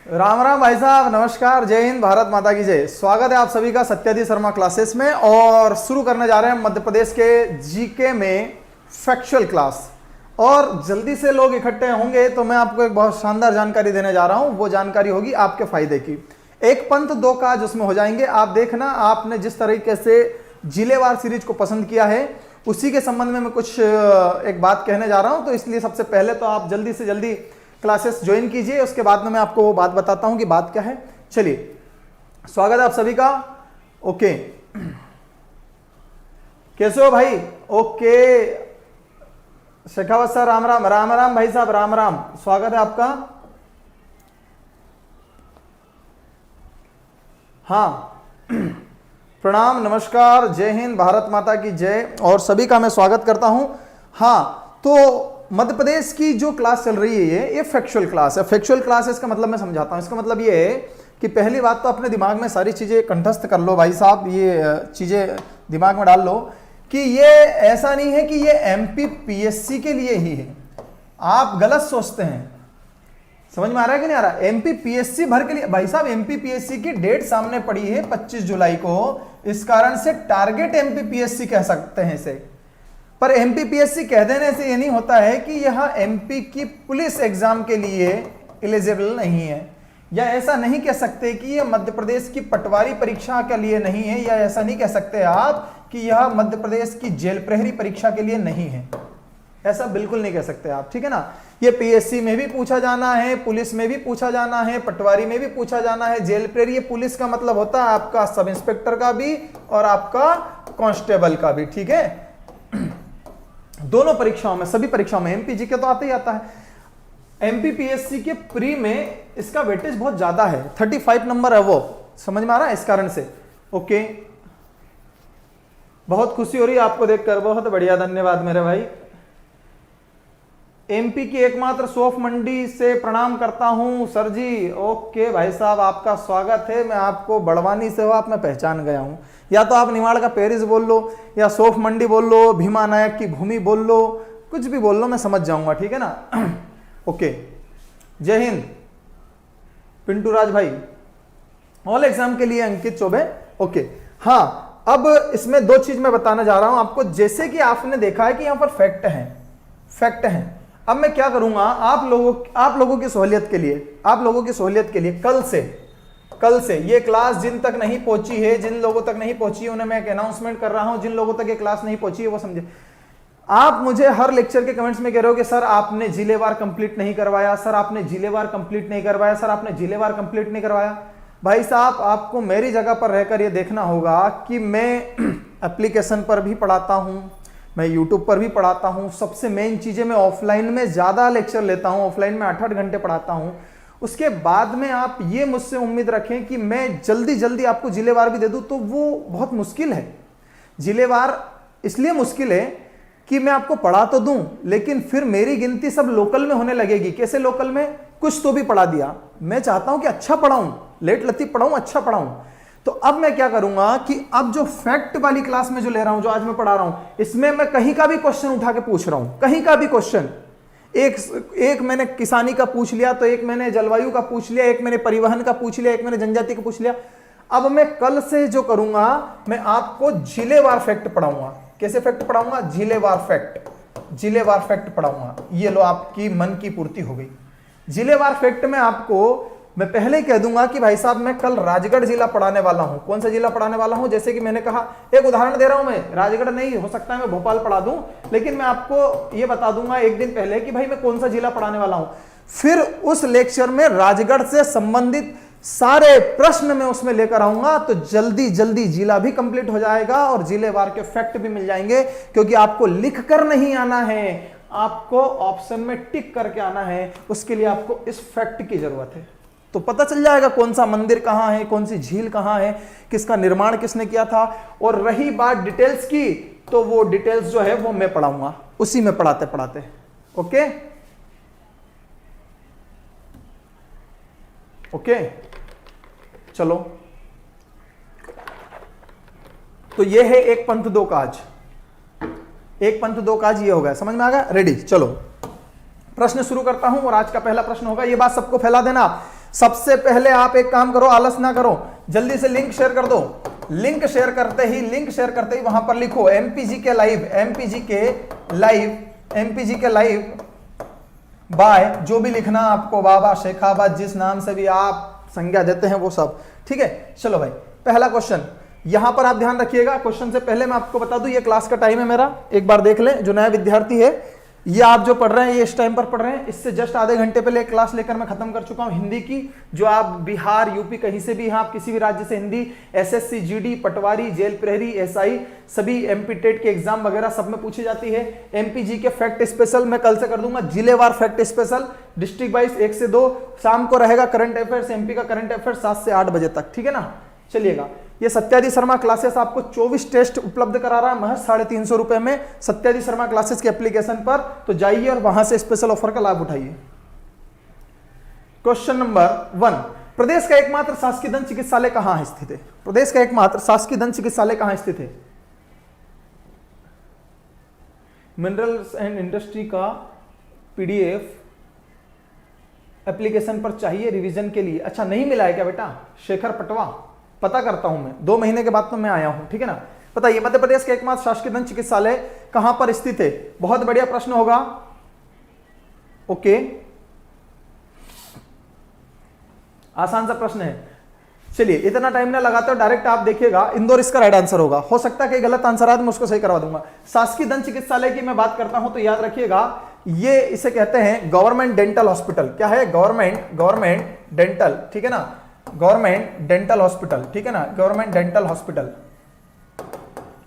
राम राम भाई साहब, नमस्कार, जय हिंद, भारत माता की जय। स्वागत है आप सभी का सत्यादि शर्मा क्लासेस में। और शुरू करने जा रहे हैं मध्य प्रदेश के जीके में फैक्चुअल क्लास। और जल्दी से लोग इकट्ठे होंगे तो मैं आपको एक बहुत शानदार जानकारी देने जा रहा हूं। वो जानकारी होगी आपके फायदे की। एक पंथ दो काज उसमें हो जाएंगे। आप देखना, आपने जिस तरीके से जिलेवार सीरीज को पसंद किया है उसी के संबंध में मैं कुछ एक बात कहने जा रहा हूं। तो इसलिए सबसे पहले तो आप जल्दी से जल्दी क्लासेस ज्वाइन कीजिए, उसके बाद में मैं आपको वो बात बताता हूं कि बात क्या है। चलिए, स्वागत है आप सभी का। ओके, कैसे हो भाई? Okay, Shekhawat sir, Ram Ram. राम राम भाई साहब, राम राम, स्वागत है आपका। हाँ, प्रणाम, नमस्कार, जय हिंद, भारत माता की जय। और सभी का मैं स्वागत करता हूं। हाँ, तो मध्य प्रदेश की जो क्लास चल रही है ये फैक्चुअल क्लास है। फैक्चुअल क्लास है, इसका मतलब मैं समझाता हूं। इसका मतलब ये है कि पहली बात तो अपने दिमाग में सारी चीजें कंठस्थ कर लो भाई साहब, ये चीजें दिमाग में डाल लो कि ये ऐसा नहीं है कि ये एमपी पीएससी के लिए ही है। आप गलत सोचते हैं। समझ में आ रहा है कि नहीं आ रहा? एमपी पीएससी भर के लिए भाई साहब, एमपी पीएससी की डेट सामने पड़ी है 25 जुलाई को। इस कारण से टारगेट एमपी पीएससी कह सकते हैं इसे। पर एमपीपीएससी कह देने से ये नहीं होता है कि यह एमपी की पुलिस एग्जाम के लिए एलिजिबल नहीं है, या ऐसा नहीं कह सकते कि यह मध्य प्रदेश की पटवारी परीक्षा के लिए नहीं है, या ऐसा नहीं कह सकते आप कि यह मध्य प्रदेश की जेल प्रहरी परीक्षा के लिए नहीं है। ऐसा बिल्कुल नहीं कह सकते आप, ठीक है ना। ये पीएससी में भी पूछा जाना है, पुलिस में भी पूछा जाना है, पटवारी में भी पूछा जाना है, जेल प्रहरी। ये पुलिस का मतलब होता है आपका सब इंस्पेक्टर का भी और आपका कांस्टेबल का भी, ठीक है। दोनों परीक्षाओं में, सभी परीक्षाओं में एमपीजी के तो आते ही आता है। एमपीपीएससी के प्री में इसका वेटेज बहुत ज्यादा है, 35 नंबर है वो। समझ में आ रहा है? इस कारण से ओके, बहुत खुशी हो रही है आपको देखकर, बहुत बढ़िया, धन्यवाद मेरे भाई। एमपी की एकमात्र सोफ मंडी से प्रणाम करता हूं सर जी। ओके भाई साहब, आपका स्वागत है। मैं आपको बड़वानी से हो, आप मैं पहचान गया हूं। या तो आप निवाड़ का पेरिस बोल लो, या सोफ मंडी बोल लो, भीमा नायक की भूमि बोल लो, कुछ भी बोल लो, मैं समझ जाऊंगा, ठीक है ना। ओके, जय हिंद पिंटू राज भाई। ऑल एग्जाम के लिए अंकित चौबे। ओके, हाँ, अब इसमें दो चीज मैं बताना जा रहा हूं आपको। जैसे कि आपने देखा है कि यहां पर फैक्ट है। अब मैं क्या करूंगा, आप लोगों की सहूलियत के लिए कल से ये क्लास जिन तक नहीं पहुंची है, जिन लोगों तक नहीं पहुंची है उन्हें मैं एक अनाउंसमेंट कर रहा हूं। जिन लोगों तक ये क्लास नहीं पहुंची है वो समझे। आप मुझे हर लेक्चर के कमेंट्स में कह रहे हो कि सर आपने जिलेवार कंप्लीट नहीं करवाया, सर आपने जिलेवार कंप्लीट नहीं करवाया, सर आपने जिलेवार कंप्लीट नहीं करवाया। भाई साहब, आपको मेरी जगह पर रहकर ये देखना होगा कि मैं एप्लीकेशन पर भी पढ़ाता हूं, मैं यूट्यूब पर भी पढ़ाता हूं। सबसे मेन चीजें, मैं ऑफलाइन में ज्यादा लेक्चर लेता हूं, ऑफलाइन में 8-8 घंटे पढ़ाता हूं। उसके बाद में आप ये मुझसे उम्मीद रखें कि मैं जल्दी जल्दी आपको जिलेवार भी दे दूं, तो वो बहुत मुश्किल है। जिलेवार इसलिए मुश्किल है कि मैं आपको पढ़ा तो दूं, लेकिन फिर मेरी गिनती सब लोकल में होने लगेगी। कैसे लोकल में? कुछ तो भी पढ़ा दिया। मैं चाहता हूं कि अच्छा पढ़ाऊं, लेट लतीफ पढ़ाऊं, अच्छा पढ़ाऊं। तो अब मैं क्या करूंगा कि अब जो फैक्ट वाली क्लास में जो ले रहा हूं, जो आज मैं पढ़ा रहा हूं, इसमें मैं कहीं का भी क्वेश्चन उठा के पूछ रहा हूं, कहीं का भी क्वेश्चन। एक मैंने किसानी का पूछ लिया, तो एक मैंने जलवायु का पूछ लिया, एक मैंने परिवहन का पूछ लिया, एक मैंने जनजाति का पूछ लिया। अब मैं कल से जो करूंगा, मैं आपको जिलेवार फैक्ट पढ़ाऊंगा। कैसे फैक्ट पढ़ाऊंगा? जिलेवार फैक्ट पढ़ाऊंगा। ये लो, आपकी मन की पूर्ति हो गई। जिलेवार फैक्ट में आपको मैं पहले ही कह दूंगा कि भाई साहब, मैं कल राजगढ़ जिला पढ़ाने वाला हूं। कौन सा जिला पढ़ाने वाला हूं? जैसे कि मैंने कहा, एक उदाहरण दे रहा हूं, मैं राजगढ़ नहीं, हो सकता है मैं भोपाल पढ़ा दूं, लेकिन मैं आपको यह बता दूंगा एक दिन पहले कि भाई मैं कौन सा जिला पढ़ाने वाला हूं। फिर उस लेक्चर में राजगढ़ से संबंधित सारे प्रश्न मैं उसमें लेकर आऊंगा, तो जल्दी जल्दी जिला भी कंप्लीट हो जाएगा और जिलेवार के फैक्ट भी मिल जाएंगे। क्योंकि आपको लिख कर नहीं आना है, आपको ऑप्शन में टिक करके आना है। उसके लिए आपको इस फैक्ट की जरूरत है। तो पता चल जाएगा कौन सा मंदिर कहां है, कौन सी झील कहां है, किसका निर्माण किसने किया था। और रही बात डिटेल्स की, तो वो डिटेल्स जो है वो मैं पढ़ाऊंगा, उसी में पढ़ाते पढ़ाते। ओके, चलो। तो ये है एक पंथ दो काज। एक पंथ दो काज ये हो गया, समझ में आ गया? रेडी, चलो। प्रश्न शुरू करता हूं और आज का पहला प्रश्न होगा, ये बात सबको फैला देना, सबसे पहले आप एक काम करो, आलस ना करो, जल्दी से लिंक शेयर कर दो। लिंक शेयर करते ही वहां पर लिखो एमपीजी के लाइव बाय, जो भी लिखना आपको, बाबा, शेखाबाद, जिस नाम से भी आप संज्ञा देते हैं वो सब, ठीक है। चलो भाई, पहला क्वेश्चन यहां पर आप ध्यान रखिएगा। क्वेश्चन से पहले मैं आपको बता दूं, ये क्लास का टाइम है मेरा, एक बार देख लें। जो नया विद्यार्थी है, ये आप जो पढ़ रहे हैं ये इस टाइम पर पढ़ रहे हैं, इससे जस्ट आधे घंटे पहले क्लास लेकर मैं खत्म कर चुका हूं हिंदी की। जो आप बिहार, यूपी, कहीं से भी हैं, आप किसी भी राज्य से हिंदी, एसएससी, जीडी, पटवारी, जेल प्रहरी, एसआई, सभी एमपी टेट के एग्जाम वगैरह सब में पूछी जाती है। एमपीजी के फैक्ट स्पेशल मैं कल से कर दूंगा, जिलेवार फैक्ट स्पेशल, डिस्ट्रिक्ट वाइज 1 से 2। शाम को रहेगा करंट अफेयर्स, एमपी का करंट अफेयर्स 7 से 8 बजे तक, ठीक है ना। चलिएगा, ये सत्यादि शर्मा क्लासेस आपको 24 टेस्ट उपलब्ध करा रहा है महज 350 रुपए में सत्यादि शर्मा क्लासेस के एप्लीकेशन पर। तो जाइए और वहां से स्पेशल ऑफर का लाभ उठाइए। क्वेश्चन नंबर 1, प्रदेश का एकमात्र शासकीय दंत चिकित्सालय कहां स्थित है? प्रदेश का एकमात्र शासकीय दंत चिकित्सालय कहां स्थित है? मिनरल्स एंड इंडस्ट्री का पीडीएफ एप्लीकेशन पर चाहिए रिवीजन के लिए। अच्छा, नहीं मिला है क्या बेटा? शेखर पटवा, पता करता हूं मैं, 2 महीने के बाद तो मैं आया हूं, ठीक है ना। बताइए, मध्य प्रदेश का एकमात्र शासकीय दंत चिकित्सालय कहां पर स्थित है? बहुत बढ़िया प्रश्न होगा। ओके, आसान सा प्रश्न है। चलिए, इतना टाइम ना लगाते हो, डायरेक्ट आप देखिएगा, इंदौर इसका राइट आंसर होगा। हो सकता है कि गलत आंसर आए तो मैं उसको सही करवा दूंगा। शासकीय दंत चिकित्सालय की मैं बात करता हूं तो याद रखिएगा, ये इसे कहते हैं गवर्नमेंट डेंटल हॉस्पिटल। क्या है? गवर्नमेंट डेंटल, ठीक है ना, गवर्नमेंट डेंटल हॉस्पिटल, ठीक है ना, गवर्नमेंट डेंटल हॉस्पिटल।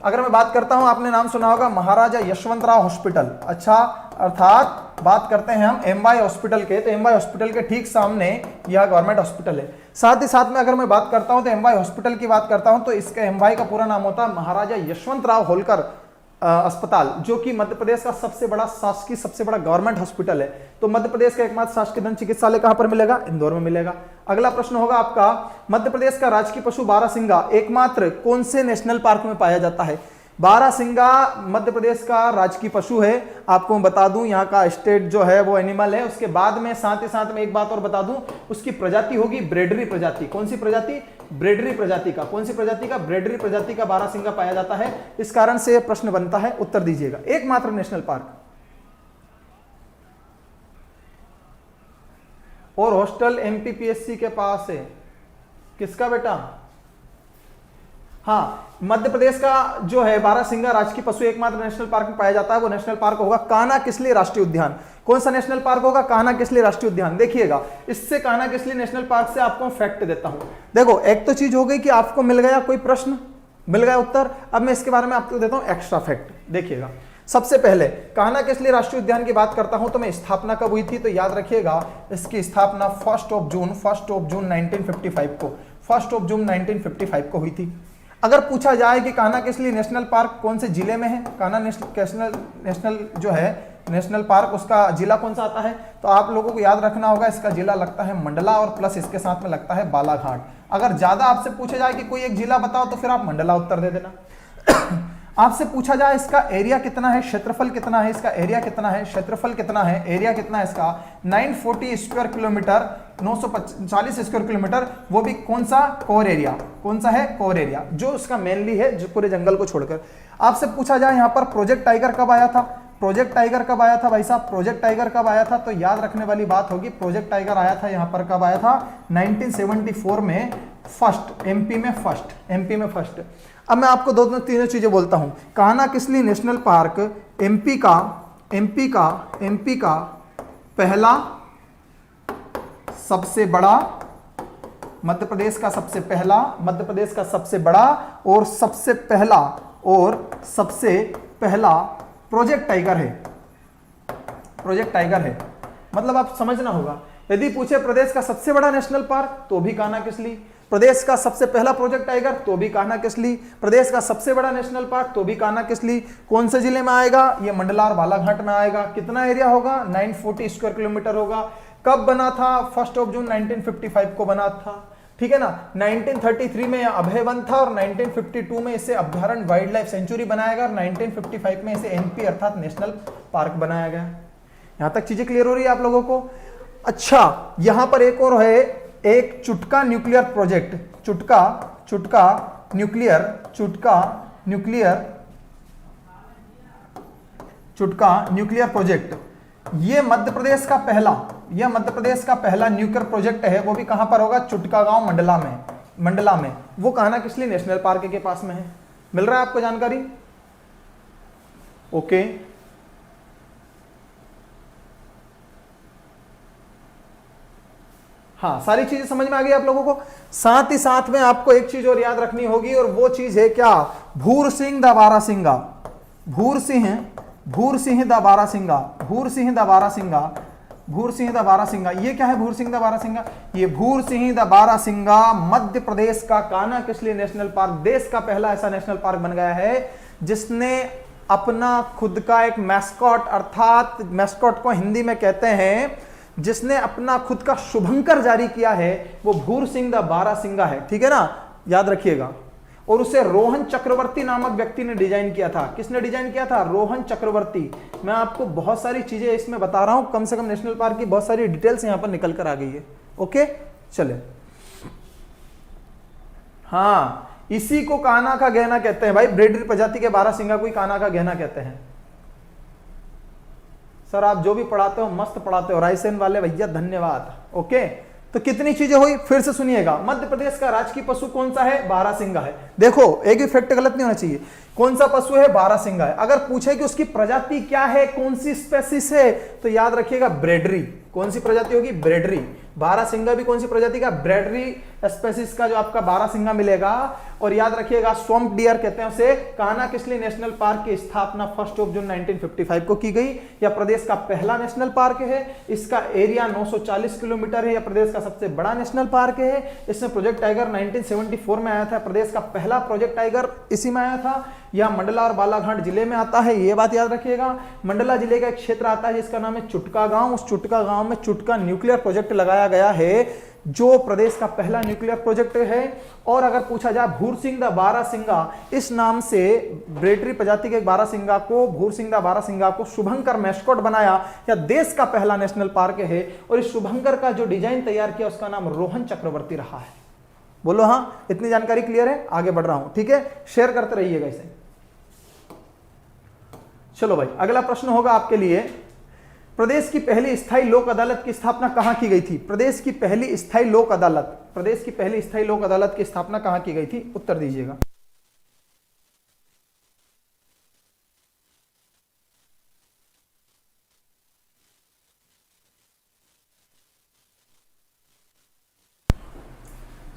अगर मैं बात करता हूं, आपने नाम सुना होगा महाराजा यशवंतराव हॉस्पिटल। अच्छा, अर्थात बात करते हैं हम एमवाई हॉस्पिटल के, तो एमवाई हॉस्पिटल के ठीक सामने यह गवर्नमेंट हॉस्पिटल है। साथ ही साथ में अगर मैं बात करता हूं तो एमवाई हॉस्पिटल की बात करता हूं तो इसका एमवाई का पूरा नाम होता है महाराजा यशवंतराव होलकर अस्पताल, जो कि मध्य प्रदेश का सबसे बड़ा शासकीय, सबसे बड़ा गवर्नमेंट हॉस्पिटल है। तो मध्य प्रदेश का एकमात्र शासकीय दंत चिकित्सालय कहां पर मिलेगा? इंदौर में मिलेगा। अगला प्रश्न होगा आपका, मध्य प्रदेश का राजकीय पशु बारहसिंगा एकमात्र कौन से नेशनल पार्क में पाया जाता है? बारहसिंगा मध्य प्रदेश का राजकीय पशु है। आपको मैं बता दूं, यहाँ का स्टेट जो है वो एनिमल है। उसके बाद में साथ ही साथ में एक बात और बता दूं, उसकी प्रजाति होगी ब्रेडरी प्रजाति। कौन सी प्रजाति? ब्रेडरी प्रजाति का। कौन सी प्रजाति का? ब्रेडरी प्रजाति का बारहसिंगा पाया जाता है। इस कारण से यह प्रश्न बनता है, उत्तर दीजिएगा। एकमात्र नेशनल पार्क। और हॉस्टल एमपीपीएससी के पास है। किसका बेटा? हाँ, मध्य प्रदेश का जो है बारहसिंगा राजकीय पशु एकमात्र नेशनल पार्क में पाया जाता है। वो नेशनल पार्क होगा कान्हा-किसली राष्ट्रीय उद्यान। कौन सा नेशनल पार्क होगा? कान्हा-किसली राष्ट्रीय उद्यान। देखिएगा, इससे कान्हा-किसली नेशनल पार्क से आपको फैक्ट देता हूं। देखो, एक तो चीज हो गई कि आपको मिल गया कोई प्रश्न, मिल गया उत्तर। अब मैं इसके बारे में आपको देता हूं एक्स्ट्रा फैक्ट। देखिएगा, सबसे पहले कान्हा-किसली राष्ट्रीय उद्यान की बात करता हूं तो मैं स्थापना कब हुई थी, तो याद रखिएगा, इसकी स्थापना 1 जून 1955 को 1 जून 1955 को हुई थी। अगर पूछा जाए कि कान्हा-किसली नेशनल पार्क कौन से जिले में है, कान्हा नेशनल जो है नेशनल पार्क, उसका जिला कौन सा आता है, तो आप लोगों को याद रखना होगा, इसका जिला लगता है मंडला और प्लस इसके साथ में लगता है बालाघाट। अगर ज्यादा आपसे पूछा जाए कि कोई एक जिला बताओ तो फिर आप मंडला उत्तर दे देना। आपसे पूछा जाए इसका एरिया कितना है, क्षेत्रफल कितना है, इसका एरिया कितना है, क्षेत्रफल कितना है, एरिया कितना है इसका, 940 स्क्वायर किलोमीटर, 940 स्क्वायर किलोमीटर। वो भी कौन सा? Core area. कौन सा है? कोर एरिया, जो उसका मेनली है, जो पूरे जंगल को छोड़कर। आपसे पूछा जाए यहाँ पर प्रोजेक्ट टाइगर कब आया था, प्रोजेक्ट टाइगर कब आया था भाई साहब, प्रोजेक्ट टाइगर कब आया था, तो याद रखने वाली बात होगी, प्रोजेक्ट टाइगर आया था यहाँ पर कब आया था? 1974 में फर्स्ट, एमपी में फर्स्ट। अब मैं आपको दो तीनों चीजें बोलता हूं। कान्हा-किसली नेशनल पार्क एमपी का पहला सबसे बड़ा, मध्य प्रदेश का सबसे बड़ा और सबसे पहला प्रोजेक्ट टाइगर है। मतलब आप समझना होगा, यदि पूछे प्रदेश का सबसे बड़ा नेशनल पार्क तो भी कान्हा-किसली, प्रदेश का सबसे पहला प्रोजेक्ट टाइगर तो भी कान्हा-किसली, प्रदेश का सबसे बड़ा नेशनल पार्क तो भी कान्हा-किसली। कौन से जिले में आएगा? ये मंडला और बालाघाट में आएगा। कितना एरिया होगा? 940 स्क्वायर किलोमीटर होगा। कब बना था? 1 जून 1955 को बना था, ठीक है ना। 1933 में अभय वन था और 1952 में इसे अभ्यारण्य वाइल्ड लाइफ सेंचुरी बनाया गया और 1955 में इसे एनपी अर्थात नेशनल पार्क बनाया गया। यहां तक चीजें क्लियर हो रही है आप लोगों को? अच्छा, यहां पर एक और है, एक चुटका न्यूक्लियर प्रोजेक्ट, चुटका न्यूक्लियर प्रोजेक्ट, ये मध्य प्रदेश का पहला न्यूक्लियर प्रोजेक्ट है। वो भी कहां पर होगा? चुटका गांव मंडला में। वो कान्हा किसली नेशनल पार्क के पास में है। मिल रहा है आपको जानकारी? ओके, हाँ, सारी चीजें समझ में आ गई आप लोगों को। साथ ही साथ में आपको एक चीज और याद रखनी होगी, और वो चीज है क्या? भूरसिंह द बारासिंगा। ये क्या है भूरसिंह द बारासिंगा? ये भूरसिंह द बारासिंगा मध्य प्रदेश का कान्हा किसली नेशनल पार्क, देश का पहला ऐसा नेशनल पार्क बन गया है जिसने अपना खुद का एक मैस्कॉट, अर्थात मैस्कॉट को हिंदी में कहते हैं, जिसने अपना खुद का शुभंकर जारी किया है, वो भूरसिंह द बारासिंगा है। ठीक है ना, याद रखिएगा। और उसे रोहन चक्रवर्ती नामक व्यक्ति ने डिजाइन किया था। किसने डिजाइन किया था? रोहन चक्रवर्ती। मैं आपको बहुत सारी चीजें इसमें बता रहा हूं, कम से कम नेशनल पार्क की बहुत सारी डिटेल्स यहां पर निकल कर आ गई है। ओके, चले। हाँ, इसी को कान्हा का गहना कहते हैं भाई। ब्रेडरी प्रजाति के बारासिंगा को ही कान्हा का गहना कहते हैं। सर आप जो भी पढ़ाते हो मस्त पढ़ाते हो, रायसेन वाले भैया, धन्यवाद। ओके, तो कितनी चीजें हुई, फिर से सुनिएगा। मध्य प्रदेश का राजकीय पशु कौन सा है? बारासिंगा है। देखो, एक भी फैक्ट गलत नहीं होना चाहिए। कौन सा पशु है? बारासिंगा है। अगर पूछे कि उसकी प्रजाति क्या है, कौन सी स्पेसिस है, तो याद रखिएगा ब्रेडरी। कौन सी प्रजाति होगी? ब्रेडरी। बारासिंगा भी कौन सी प्रजाति का? ब्रेडरी स्पेसिस का जो आपका बारासिंगा मिलेगा। और याद रखिएगा स्वम्प डियर कहते हैं उसे। कान्हा किसली नेशनल पार्क की स्थापना 1 जून 1955 को की गई। यह प्रदेश का पहला नेशनल पार्क है। इसका एरिया 940 किलोमीटर है। यह प्रदेश का सबसे बड़ा नेशनल पार्क है। इसमें प्रोजेक्ट टाइगर 1974 में आया था। प्रदेश का पहला प्रोजेक्ट टाइगर इसी में आया था। यह मंडला और बालाघाट जिले में आता है, ये बात याद रखिएगा। मंडला जिले का एक क्षेत्र आता है जिसका नाम है चुटका गांव। उस चुटका गांव में चुटका न्यूक्लियर प्रोजेक्ट लगाया गया है, जो प्रदेश का पहला न्यूक्लियर प्रोजेक्ट है। और अगर पूछा जाए भूरसिंह द बारासिंगा, इस नाम से ब्रेडरी प्रजाति के बारासिंगा को, भूरसिंह द बारासिंगा को शुभंकर मैस्कॉट बनाया, या देश का पहला नेशनल पार्क है। और इस शुभंकर का जो डिजाइन तैयार किया उसका नाम रोहन चक्रवर्ती रहा है। बोलो हाँ, इतनी जानकारी क्लियर है? आगे बढ़ रहा हूं, ठीक है, शेयर करते रहिएगा इसे। चलो भाई, अगला प्रश्न होगा आपके लिए, प्रदेश की पहली स्थायी लोक अदालत की स्थापना कहां की गई थी? प्रदेश की पहली स्थायी लोक अदालत की स्थापना कहां की गई थी? उत्तर दीजिएगा।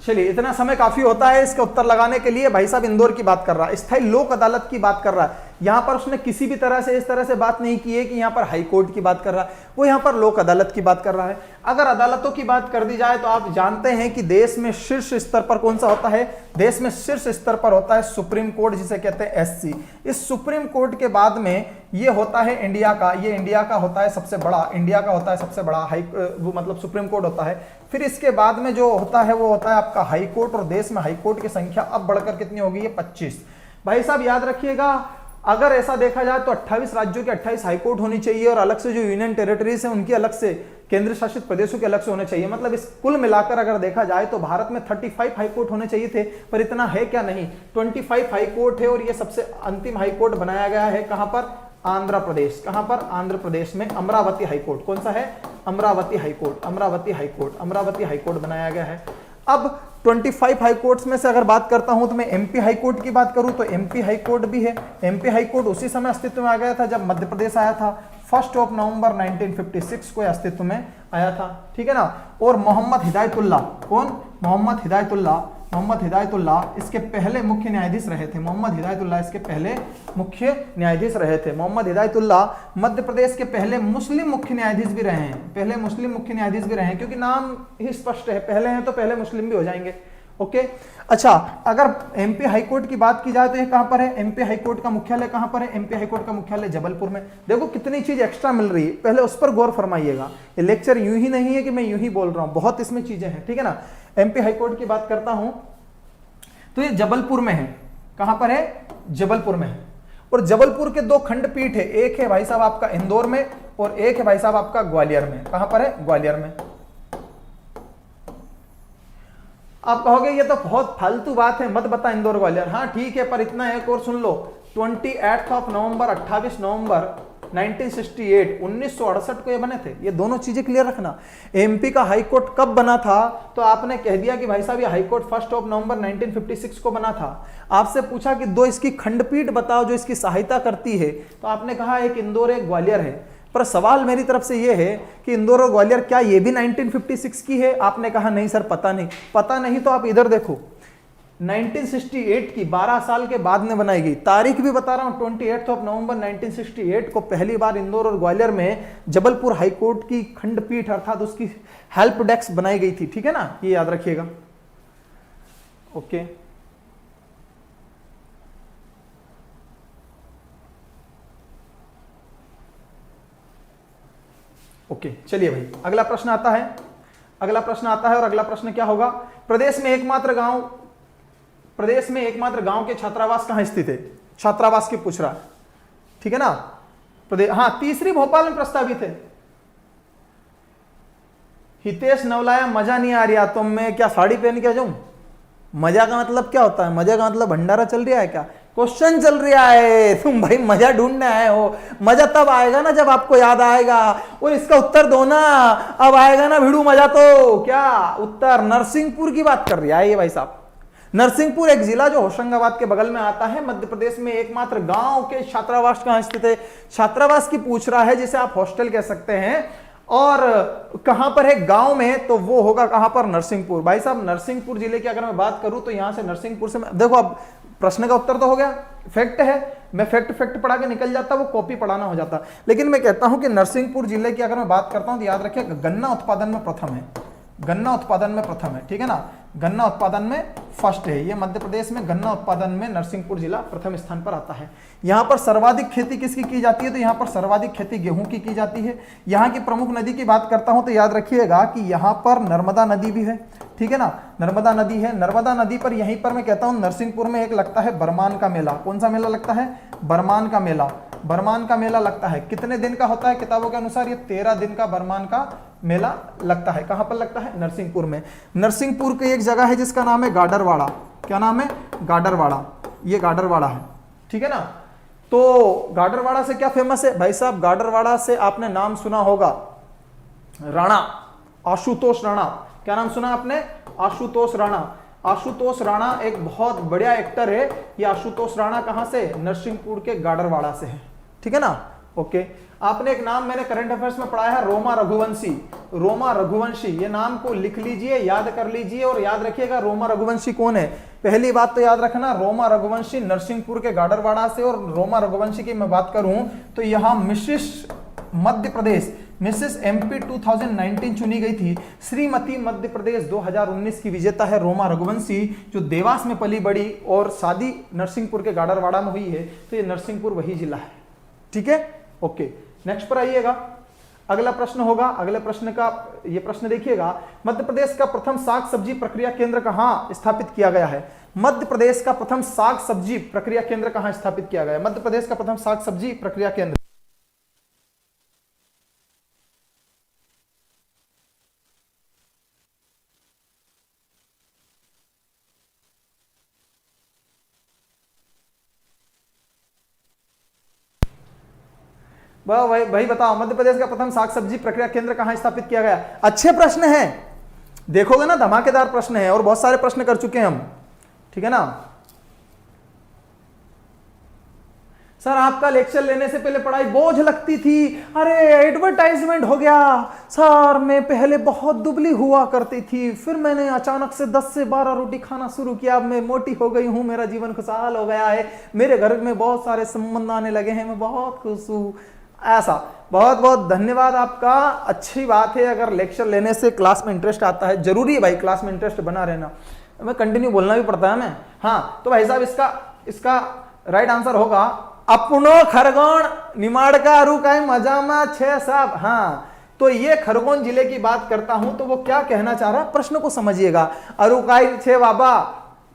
चलिए, इतना समय काफी होता है इसका उत्तर लगाने के लिए। भाई साहब इंदौर की बात कर रहा है, स्थायी लोक अदालत की बात कर रहा है। यहां पर उसने किसी भी तरह से इस तरह से बात नहीं की है कि यहां पर हाई कोर्ट की बात कर रहा है, वो यहां पर लोक अदालत की बात कर रहा है। अगर अदालतों की बात कर दी जाए तो आप जानते हैं कि देश में शीर्ष स्तर पर कौन सा होता है? देश में शीर्ष स्तर पर होता है सुप्रीम कोर्ट, जिसे कहते हैं एससी। इस सुप्रीम कोर्ट के बाद में ये होता है इंडिया का, ये इंडिया का होता है सबसे बड़ा, इंडिया का होता है सबसे बड़ा वो मतलब सुप्रीम कोर्ट होता है। फिर इसके बाद में जो होता है वो होता है आपका हाई कोर्ट। और देश में हाई कोर्ट की संख्या अब बढ़कर कितनी हो गई है? 25। भाई साहब याद रखिएगा, अगर ऐसा देखा जाए तो 28 राज्यों के 28 हाई कोर्ट होनी चाहिए, और अलग से जो यूनियन टेरिटरीज है उनकी अलग से, केंद्र शासित प्रदेशों के अलग से होने चाहिए। मतलब इस कुल मिलाकर अगर देखा जाए तो भारत में 35 हाई कोर्ट होने चाहिए थे, पर इतना है क्या? नहीं, 25 हाई कोर्ट है। और ये सबसे अंतिम हाई कोर्ट बनाया गया है कहां पर? आंध्र प्रदेश। कहां पर? आंध्र प्रदेश में अमरावती हाई कोर्ट। कौन सा है? Amravati high court. Amravati high court, Amravati high court बनाया गया है। अब 25 हाई कोर्ट्स में से अगर बात करता हूं तो मैं एमपी हाई कोर्ट की बात करूं तो एमपी हाई कोर्ट भी है। एमपी हाई कोर्ट उसी समय अस्तित्व में आ गया था जब मध्य प्रदेश आया था। 1 नवंबर 1956 को अस्तित्व में आया था, ठीक है ना। और मोहम्मद हिदायतुल्लाह, कौन? मोहम्मद हिदायतुल्लाह इसके पहले मुख्य न्यायाधीश रहे थे। मोहम्मद हिदायतुल्लाह इसके पहले मुख्य न्यायाधीश रहे थे। मोहम्मद हिदायतुल्लाह मध्य प्रदेश के पहले मुस्लिम मुख्य न्यायाधीश भी रहे हैं। पहले मुस्लिम मुख्य न्यायाधीश भी रहे हैं, क्योंकि नाम ही स्पष्ट है, पहले हैं तो पहले मुस्लिम भी हो जाएंगे। ओके, अच्छा, अगर एमपी हाईकोर्ट की बात की जाए तो ये कहां पर है? एमपी हाईकोर्ट का मुख्यालय कहां पर है? एमपी हाईकोर्ट का मुख्यालय जबलपुर में। देखो कितनी चीज एक्स्ट्रा मिल रही है, पहले उस पर गौर फरमाइएगा। ये लेक्चर यूं ही नहीं है कि मैं यूं ही बोल रहा हूं, बहुत इसमें चीजें हैं, ठीक है ना। एमपी हाईकोर्ट की बात करता हूं तो ये जबलपुर में है। कहां पर है? जबलपुर में है। और जबलपुर के 2 खंडपीठ है, एक है भाई साहब आपका इंदौर में और एक है भाई साहब आपका ग्वालियर में। कहां पर है? ग्वालियर में। आप कहोगे ये तो बहुत फालतू बात है, मत बता इंदौर ग्वालियर। हाँ ठीक है, पर इतना एक और सुन लो, 28 नवंबर 28 नवंबर 1968 1968 को ये बने थे। ये दोनों चीजें क्लियर रखना। एमपी का हाई कोर्ट कब बना था, तो आपने कह दिया कि भाई साहब ये हाई कोर्ट 1 नवंबर 1956 को बना था। आपसे पूछा कि दो इसकी खंडपीठ बताओ जो इसकी सहायता करती है, तो आपने कहा एक इंदौर एक ग्वालियर है। पर सवाल मेरी तरफ से ये है कि इंदौर और ग्वालियर क्या ये भी 1956 की है? आपने कहा नहीं सर पता नहीं। पता नहीं तो आप इधर देखो, 1968 की 12 साल के बाद में बनाई गई। तारीख भी बता रहा हूं, 28 नवंबर 1968 को पहली बार इंदौर और ग्वालियर में जबलपुर हाईकोर्ट की खंडपीठ अर्थात उसकी हेल्प डेस्क बनाई गई थी। ठीक है ना, ये याद रखिएगा। ओके, ओके चलिए भाई, अगला प्रश्न आता है। अगला प्रश्न आता है और अगला प्रश्न क्या होगा? प्रदेश में एकमात्र गांव के छात्रावास कहां स्थित है? छात्रावास की पूछ रहा है, ठीक है ना। प्रदेश, हाँ, तीसरी भोपाल में प्रस्तावित है। हितेश नवलाया, मजा नहीं आ रहा तो मैं क्या साड़ी पहन के आ जाऊं? मजा का मतलब क्या होता है? मजा का मतलब भंडारा चल रहा है क्या? क्वेश्चन चल रहा है, तुम भाई मजा ढूंढने आए हो। मजा तब आएगा ना जब आपको याद आएगा, और इसका उत्तर दो ना। अब आएगा ना भिड़ू मजा तो। क्या उत्तर? नरसिंहपुर की बात कर रहा है ये भाई साहब। नरसिंहपुर एक जिला जो होशंगाबाद के बगल में आता है, मध्य प्रदेश में एकमात्र गांव के छात्रावास कहां स्थित है? छात्रावास की पूछ रहा है, जिसे आप हॉस्टल कह सकते हैं। और कहां पर है? गांव में, तो वो होगा कहां पर? नरसिंहपुर। भाई साहब नरसिंहपुर जिले की अगर मैं बात करूं तो यहां से नरसिंहपुर से देखो, अब प्रश्न का उत्तर तो हो गया, फैक्ट है। मैं फैक्ट पढ़ा के निकल जाता, वो कॉपी पढ़ाना हो जाता। लेकिन मैं कहता हूं कि नरसिंहपुर जिले की अगर मैं बात करता हूं तो याद रखिए गन्ना उत्पादन में प्रथम है। गन्ना उत्पादन में प्रथम है, ठीक है ना। गन्ना उत्पादन में फर्स्ट है ये। मध्य प्रदेश में गन्ना उत्पादन में नरसिंहपुर जिला प्रथम स्थान पर आता है। यहाँ पर सर्वाधिक खेती किसकी की जाती है? तो यहाँ पर सर्वाधिक खेती गेहूं की जाती है। यहाँ की प्रमुख नदी की बात करता हूं तो याद रखिएगा कि यहाँ पर नर्मदा नदी भी है, ठीक है ना। नर्मदा नदी है। नर्मदा नदी पर यहीं पर मैं कहता हूं नरसिंहपुर में एक लगता है बरमान का मेला। कौन सा मेला लगता है? बरमान का मेला। बरमान का मेला लगता है। कितने दिन का होता है? किताबों के अनुसार ये 13 दिन का बरमान का मेला लगता है। कहां पर लगता है? नरसिंहपुर में। नरसिंहपुर की एक जगह है जिसका नाम है गाडरवाड़ा। क्या नाम है? गाडरवाड़ा। ये गाडरवाड़ा है, ठीक है ना। तो गाडरवाड़ा से क्या फेमस है? भाई साहब गाडरवाड़ा से आपने नाम सुना होगा, राणा, आशुतोष राणा। क्या नाम सुना आपने? आशुतोष राणा। आशुतोष राणा एक बहुत बढ़िया एक्टर है। ये आशुतोष राणा कहां से? नरसिंहपुर के गाडरवाड़ा से है, ठीक है ना। ओके, आपने एक नाम मैंने करंट अफेयर्स में पढ़ा है, रोमा रघुवंशी। रोमा रघुवंशी, ये नाम को लिख लीजिए, याद कर लीजिए और याद रखिएगा रोमा रघुवंशी कौन है। पहली बात तो याद रखना, रोमा रघुवंशी नरसिंहपुर के गाडरवाड़ा से। और रोमा रघुवंशी की मैं बात करूं तो यहां Mrs Madhya Pradesh, Mrs MP 2019 चुनी गई थी। श्रीमती मध्य प्रदेश 2019 की विजेता है रोमा रघुवंशी, जो देवास में पली बड़ी और शादी नरसिंहपुर के गाडरवाड़ा में हुई है। तो ये नरसिंहपुर वही जिला है, ठीक है। ओके, नेक्स्ट पर आइएगा। अगला प्रश्न होगा, अगले प्रश्न का ये प्रश्न देखिएगा, मध्य प्रदेश का प्रथम साग सब्जी प्रक्रिया केंद्र कहां स्थापित किया गया है? मध्य प्रदेश का प्रथम साग सब्जी प्रक्रिया केंद्र कहां स्थापित किया गया है? मध्य प्रदेश का प्रथम साग सब्जी प्रक्रिया केंद्र। भाई बताओ, मध्य प्रदेश का प्रथम साग सब्जी प्रक्रिया केंद्र कहां स्थापित किया गया? अच्छे प्रश्न है, देखोगे ना धमाकेदार प्रश्न है, और बहुत सारे प्रश्न कर चुके हैं हम, ठीक है ना। सर आपका लेक्चर लेने से पहले पढ़ाई बोझ लगती थी। अरे एडवर्टाइजमेंट हो गया सर, मैं पहले बहुत दुबली हुआ करती थी, फिर मैंने अचानक से 10 से 12 रोटी खाना शुरू किया, अब मैं मोटी हो गई हूं, मेरा जीवन खुशहाल हो गया है, मेरे घर में बहुत सारे संबंध आने लगे हैं, मैं बहुत खुश हूं। ऐसा बहुत बहुत धन्यवाद आपका, अच्छी बात है। अगर लेक्चर लेने से क्लास में इंटरेस्ट आता है, जरूरी है भाई क्लास में इंटरेस्ट बना रहना, मैं कंटिन्यू बोलना भी पड़ता है हमें। हाँ तो भाई साहब इसका राइट आंसर होगा अपनो खरगोन निमाड़ का अरुकाई मजामा छे साहब। हाँ तो ये खरगोन जिले की बात करता हूं, तो वो क्या कहना चाह रहा है प्रश्न को समझिएगा। अरुकाई छे बाबा,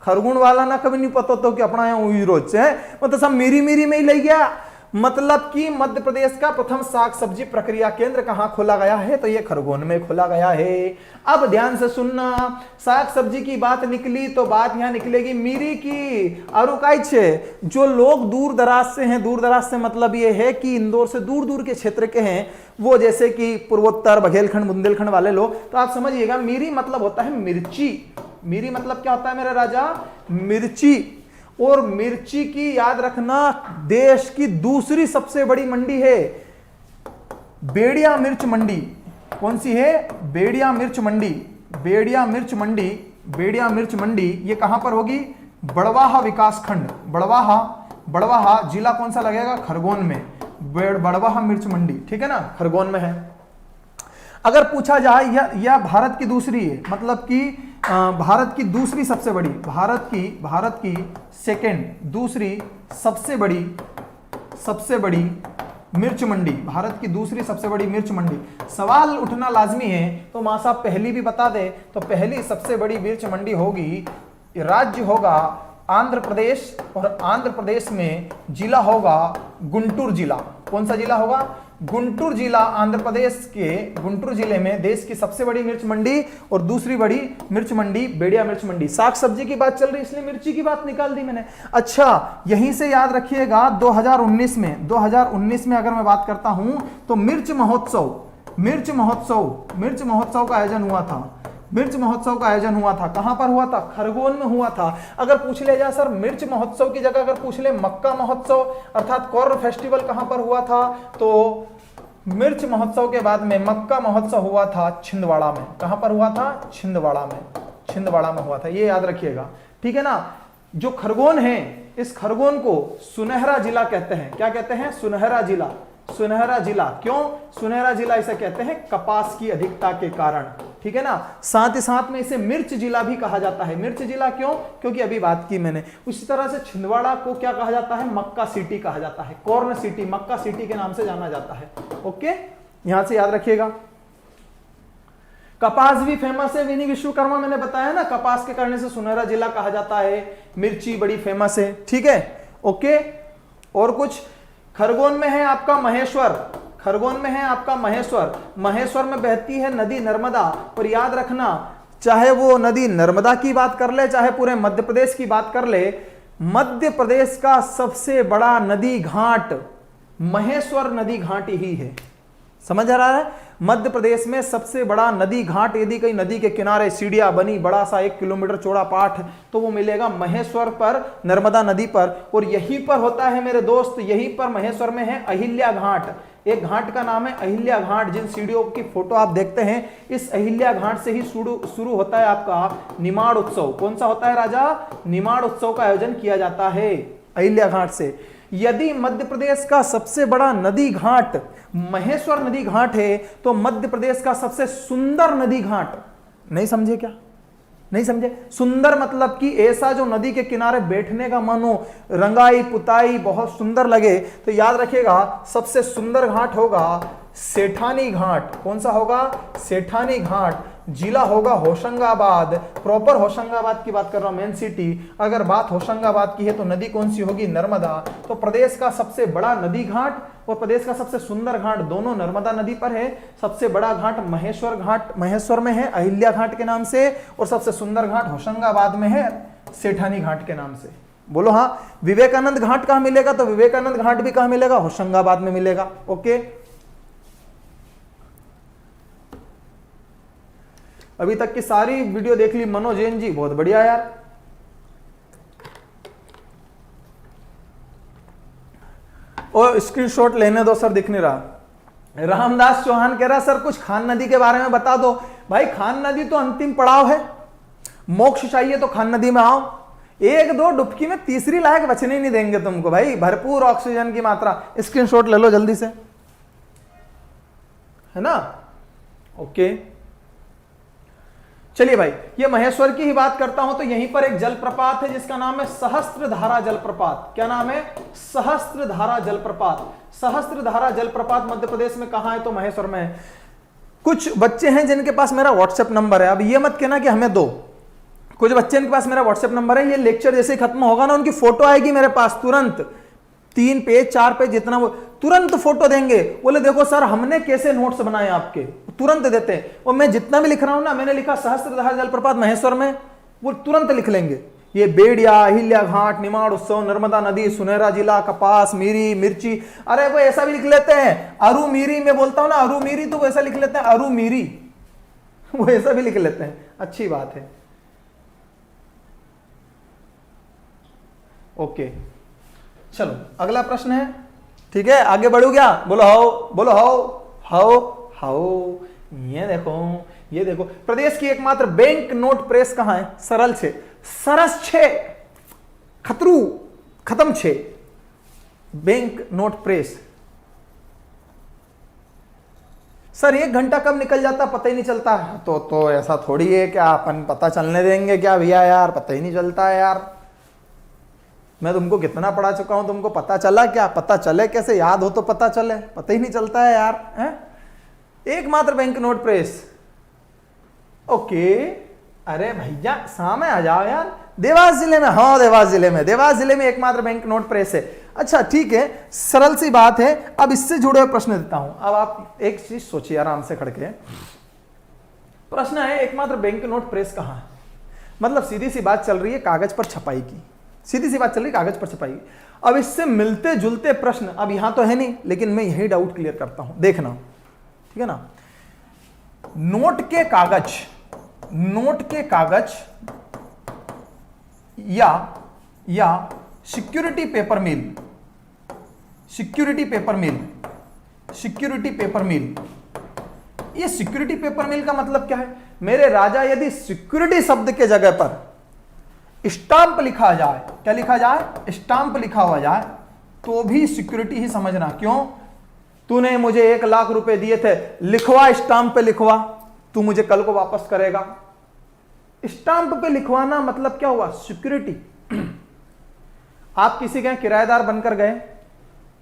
खरगोन वाला ना कभी नहीं पता तो कि अपना यहाँ रोज है, मतलब सब मेरी में ही ले गया। मतलब कि मध्य प्रदेश का प्रथम साग सब्जी प्रक्रिया केंद्र कहां खोला गया है? तो ये खरगोन में खोला गया है। अब ध्यान से सुनना, साग सब्जी की बात निकली तो बात यहां निकलेगी मिरी की। अरुकाइछे, जो लोग दूर दराज से हैं, दूर दराज से मतलब ये है कि इंदौर से दूर दूर के क्षेत्र के हैं, वो जैसे कि पूर्वोत्तर, बघेलखंड, बुंदेलखंड वाले लोग, तो आप समझिएगा मिरी मतलब होता है मिर्ची। मिरी मतलब क्या होता है मेरे राजा? मिर्ची। और मिर्ची की याद रखना देश की दूसरी सबसे बड़ी मंडी है बेड़िया मिर्च मंडी। कौन सी है? बेड़िया मिर्च मंडी। बेड़िया मिर्च मंडी, बेड़िया मिर्च मंडी ये कहां पर होगी? बड़वाहा विकास खंड, बड़वाहा, बड़वाहा जिला कौन सा लगेगा? खरगोन में। बड़वाहा मिर्च मंडी, ठीक है ना, खरगोन में है। अगर पूछा जाए यह भारत की दूसरी है, मतलब कि भारत की दूसरी सबसे बड़ी, भारत की सेकंड, दूसरी सबसे बड़ी मिर्च मंडी, भारत की दूसरी सबसे बड़ी मिर्च मंडी। सवाल उठना लाजमी है, तो मां साहब पहली भी बता दे, तो पहली सबसे बड़ी मिर्च मंडी होगी, राज्य होगा आंध्र प्रदेश, और आंध्र प्रदेश में जिला होगा गुंटूर जिला। कौन सा जिला होगा? गुंटूर जिला। आंध्र प्रदेश के गुंटूर जिले में देश की सबसे बड़ी मिर्च मंडी और दूसरी बड़ी मिर्च मंडी बेड़िया मिर्च मंडी। साग सब्जी की बात चल रही इसलिए मिर्ची की बात निकाल दी मैंने। अच्छा, यहीं से याद रखिएगा 2019 में अगर मैं बात करता हूं तो मिर्च महोत्सव का आयोजन हुआ था। मिर्च महोत्सव का आयोजन हुआ था। कहां पर हुआ था? खरगोन में हुआ था। अगर पूछ ले जाए सर मिर्च महोत्सव की जगह अगर पूछ ले मक्का महोत्सव अर्थात कॉर्न फेस्टिवल कहां पर हुआ था, तो मिर्च महोत्सव के बाद में मक्का महोत्सव हुआ था छिंदवाड़ा में। कहां पर हुआ था? छिंदवाड़ा में हुआ था। ये याद रखिएगा, ठीक है ना। जो खरगोन है, इस खरगोन को सुनहरा जिला कहते हैं। क्या कहते हैं? सुनहरा जिला। सुनहरा जिला क्यों सुनहरा जिला इसे कहते हैं? कपास की अधिकता के कारण, ठीक है ना। साथ ही साथ में इसे मिर्च जिला भी कहा जाता है। मिर्च जिला क्यों? क्योंकि अभी बात की मैंने। उसी तरह से छिंदवाड़ा को क्या कहा जाता है? मक्का सिटी कहा जाता है। कॉर्न सिटी, मक्का सिटी के नाम से जाना जाता है। ओके, यहां से याद रखिएगा। कपास भी फेमस है, विनी विश्वकर्मा मैंने बताया ना, कपास के करने से सुनहरा जिला कहा जाता है। मिर्ची बड़ी फेमस है, ठीक है। ओके, और कुछ? खरगोन में है आपका महेश्वर। महेश्वर में बहती है नदी नर्मदा। और याद रखना, चाहे वो नदी नर्मदा की बात कर ले, चाहे पूरे मध्य प्रदेश की बात कर ले, मध्य प्रदेश का सबसे बड़ा नदी घाट महेश्वर नदी घाट ही है। समझ आ रहा है? मध्य प्रदेश में सबसे बड़ा नदी घाट, यदि कहीं नदी के किनारे सीढ़ियां बनी, बड़ा सा 1 किलोमीटर चौड़ा पाठ, तो वो मिलेगा महेश्वर पर, नर्मदा नदी पर। और यहीं पर होता है मेरे दोस्त, यहीं पर महेश्वर में है अहिल्या घाट। एक घाट का नाम है अहिल्या घाट। जिन सीढ़ियों की फोटो आप देखते हैं, इस अहिल्या घाट से ही शुरू होता है आपका निमाड़ उत्सव। कौन सा होता है राजा? निमाड़ उत्सव का आयोजन किया जाता है अहिल्या घाट से। यदि मध्य प्रदेश का सबसे बड़ा नदी घाट महेश्वर नदी घाट है, तो मध्य प्रदेश का सबसे सुंदर नदी घाट, नहीं समझे क्या? नहीं समझे? सुंदर मतलब कि ऐसा जो नदी के किनारे बैठने का मन हो, रंगाई पुताई बहुत सुंदर लगे, तो याद रखिएगा सबसे सुंदर घाट होगा सेठानी घाट। कौन सा होगा? सेठानी घाट। जिला होगा होशंगाबाद। प्रॉपर होशंगाबाद की बात कर रहा हूं, मेन सिटी। अगर बात होशंगाबाद की है तो नदी कौन सी होगी? नर्मदा। तो प्रदेश का सबसे बड़ा नदी घाट और प्रदेश का सबसे सुंदर घाट दोनों नर्मदा नदी पर है। सबसे बड़ा घाट महेश्वर घाट, महेश्वर में है अहिल्या घाट के नाम से, और सबसे सुंदर घाट होशंगाबाद में है सेठानी घाट के नाम से। बोलो हाँ। विवेकानंद घाट कहां मिलेगा? तो विवेकानंद घाट भी कहां मिलेगा? होशंगाबाद में मिलेगा। ओके, अभी तक की सारी वीडियो देख ली मनोज जैन जी, बहुत बढ़िया यार। और स्क्रीनशॉट लेने दो सर, दिख नहीं रहा। रामदास चौहान कह रहा सर कुछ खान नदी के बारे में बता दो। भाई खान नदी तो अंतिम पड़ाव है, मोक्ष चाहिए तो खान नदी में आओ। 1-2 डुबकी में तीसरी लायक बचने नहीं देंगे तुमको भाई, भरपूर ऑक्सीजन की मात्रा। स्क्रीनशॉट ले लो जल्दी से, है ना। ओके चलिए भाई, ये महेश्वर की ही बात करता हूं तो यहीं पर एक जलप्रपात है जिसका नाम है सहस्त्रधारा जलप्रपात। क्या नाम है? सहस्त्रधारा जलप्रपात। सहस्त्रधारा जलप्रपात मध्य प्रदेश में कहां है? तो महेश्वर में है। कुछ बच्चे हैं जिनके पास मेरा व्हाट्सएप नंबर है, अब ये मत कहना कि हमें दो। कुछ बच्चे इनके पास मेरा व्हाट्सएप नंबर है, ये लेक्चर जैसे ही खत्म होगा ना, उनकी फोटो आएगी मेरे पास तुरंत। 3 पेज 4 पेज जितना वो तुरंत फोटो देंगे, बोले देखो सर हमने कैसे नोट्स बनाए आपके, तुरंत देते हैं। और मैं जितना भी लिख रहा हूं ना, मैंने लिखा सहस्त्रधारा जलप्रपात महेश्वर में, वो तुरंत लिख लेंगे। ये बेड़िया, अहिल्या घाट, निमाड़ उत्सव, नर्मदा नदी, सुनहरा जिला, कपास, मीरी, मिर्ची, अरे वो ऐसा भी लिख लेते हैं। अरु मीरी, मैं बोलता हूं ना अरु मीरी, तो वो ऐसा लिख लेते हैं अरु मीरी, वो ऐसा भी लिख लेते हैं। अच्छी बात है। ओके चलो अगला प्रश्न है, ठीक है आगे बढ़ू क्या? बोलो हाउ, बोलो हाउ हाउ हाउ। ये देखो प्रदेश की एकमात्र बैंक नोट प्रेस कहां है? सरल छे, सरस छे, खतरू खत्म छे, बैंक नोट प्रेस। सर 1 घंटा कब निकल जाता पता ही नहीं चलता। तो ऐसा थोड़ी है क्या अपन पता चलने देंगे क्या भैया यार, पता ही नहीं चलता है यार। मैं तुमको कितना पढ़ा चुका हूं, तुमको पता चला क्या? पता चले कैसे, याद हो तो पता चले, पता ही नहीं चलता है यार। एकमात्र बैंक नोट प्रेस, ओके। अरे भैया सामने आ जाओ यार। देवास जिले में, हाँ देवास जिले में एकमात्र बैंक नोट प्रेस है। अच्छा ठीक है, सरल सी बात है। अब इससे जुड़े हुए प्रश्न देता हूं। अब आप एक चीज सोचिए आराम से खड़के। प्रश्न है एकमात्र बैंक नोट प्रेस कहां है? मतलब सीधी सी बात चल रही है कागज पर छपाई की, सीधी सी बात चल रही है कागज पर छपाई। अब इससे मिलते जुलते प्रश्न, अब यहां तो है नहीं, लेकिन मैं यही डाउट क्लियर करता हूं, देखना ठीक है ना। नोट के कागज या सिक्योरिटी पेपर मिल, ये सिक्योरिटी पेपर मिल का मतलब क्या है? मेरे राजा यदि सिक्योरिटी शब्द के जगह पर स्टांप लिखा जाए, क्या लिखा जाए? स्टांप लिखा हुआ जाए, तो भी सिक्योरिटी ही समझना। क्यों? तूने मुझे 1 लाख रुपए दिए थे, लिखवा स्टांप पे लिखवा, तू मुझे कल को वापस करेगा। स्टांप पे लिखवाना मतलब क्या हुआ? सिक्योरिटी। आप किसी के किराएदार बनकर गए,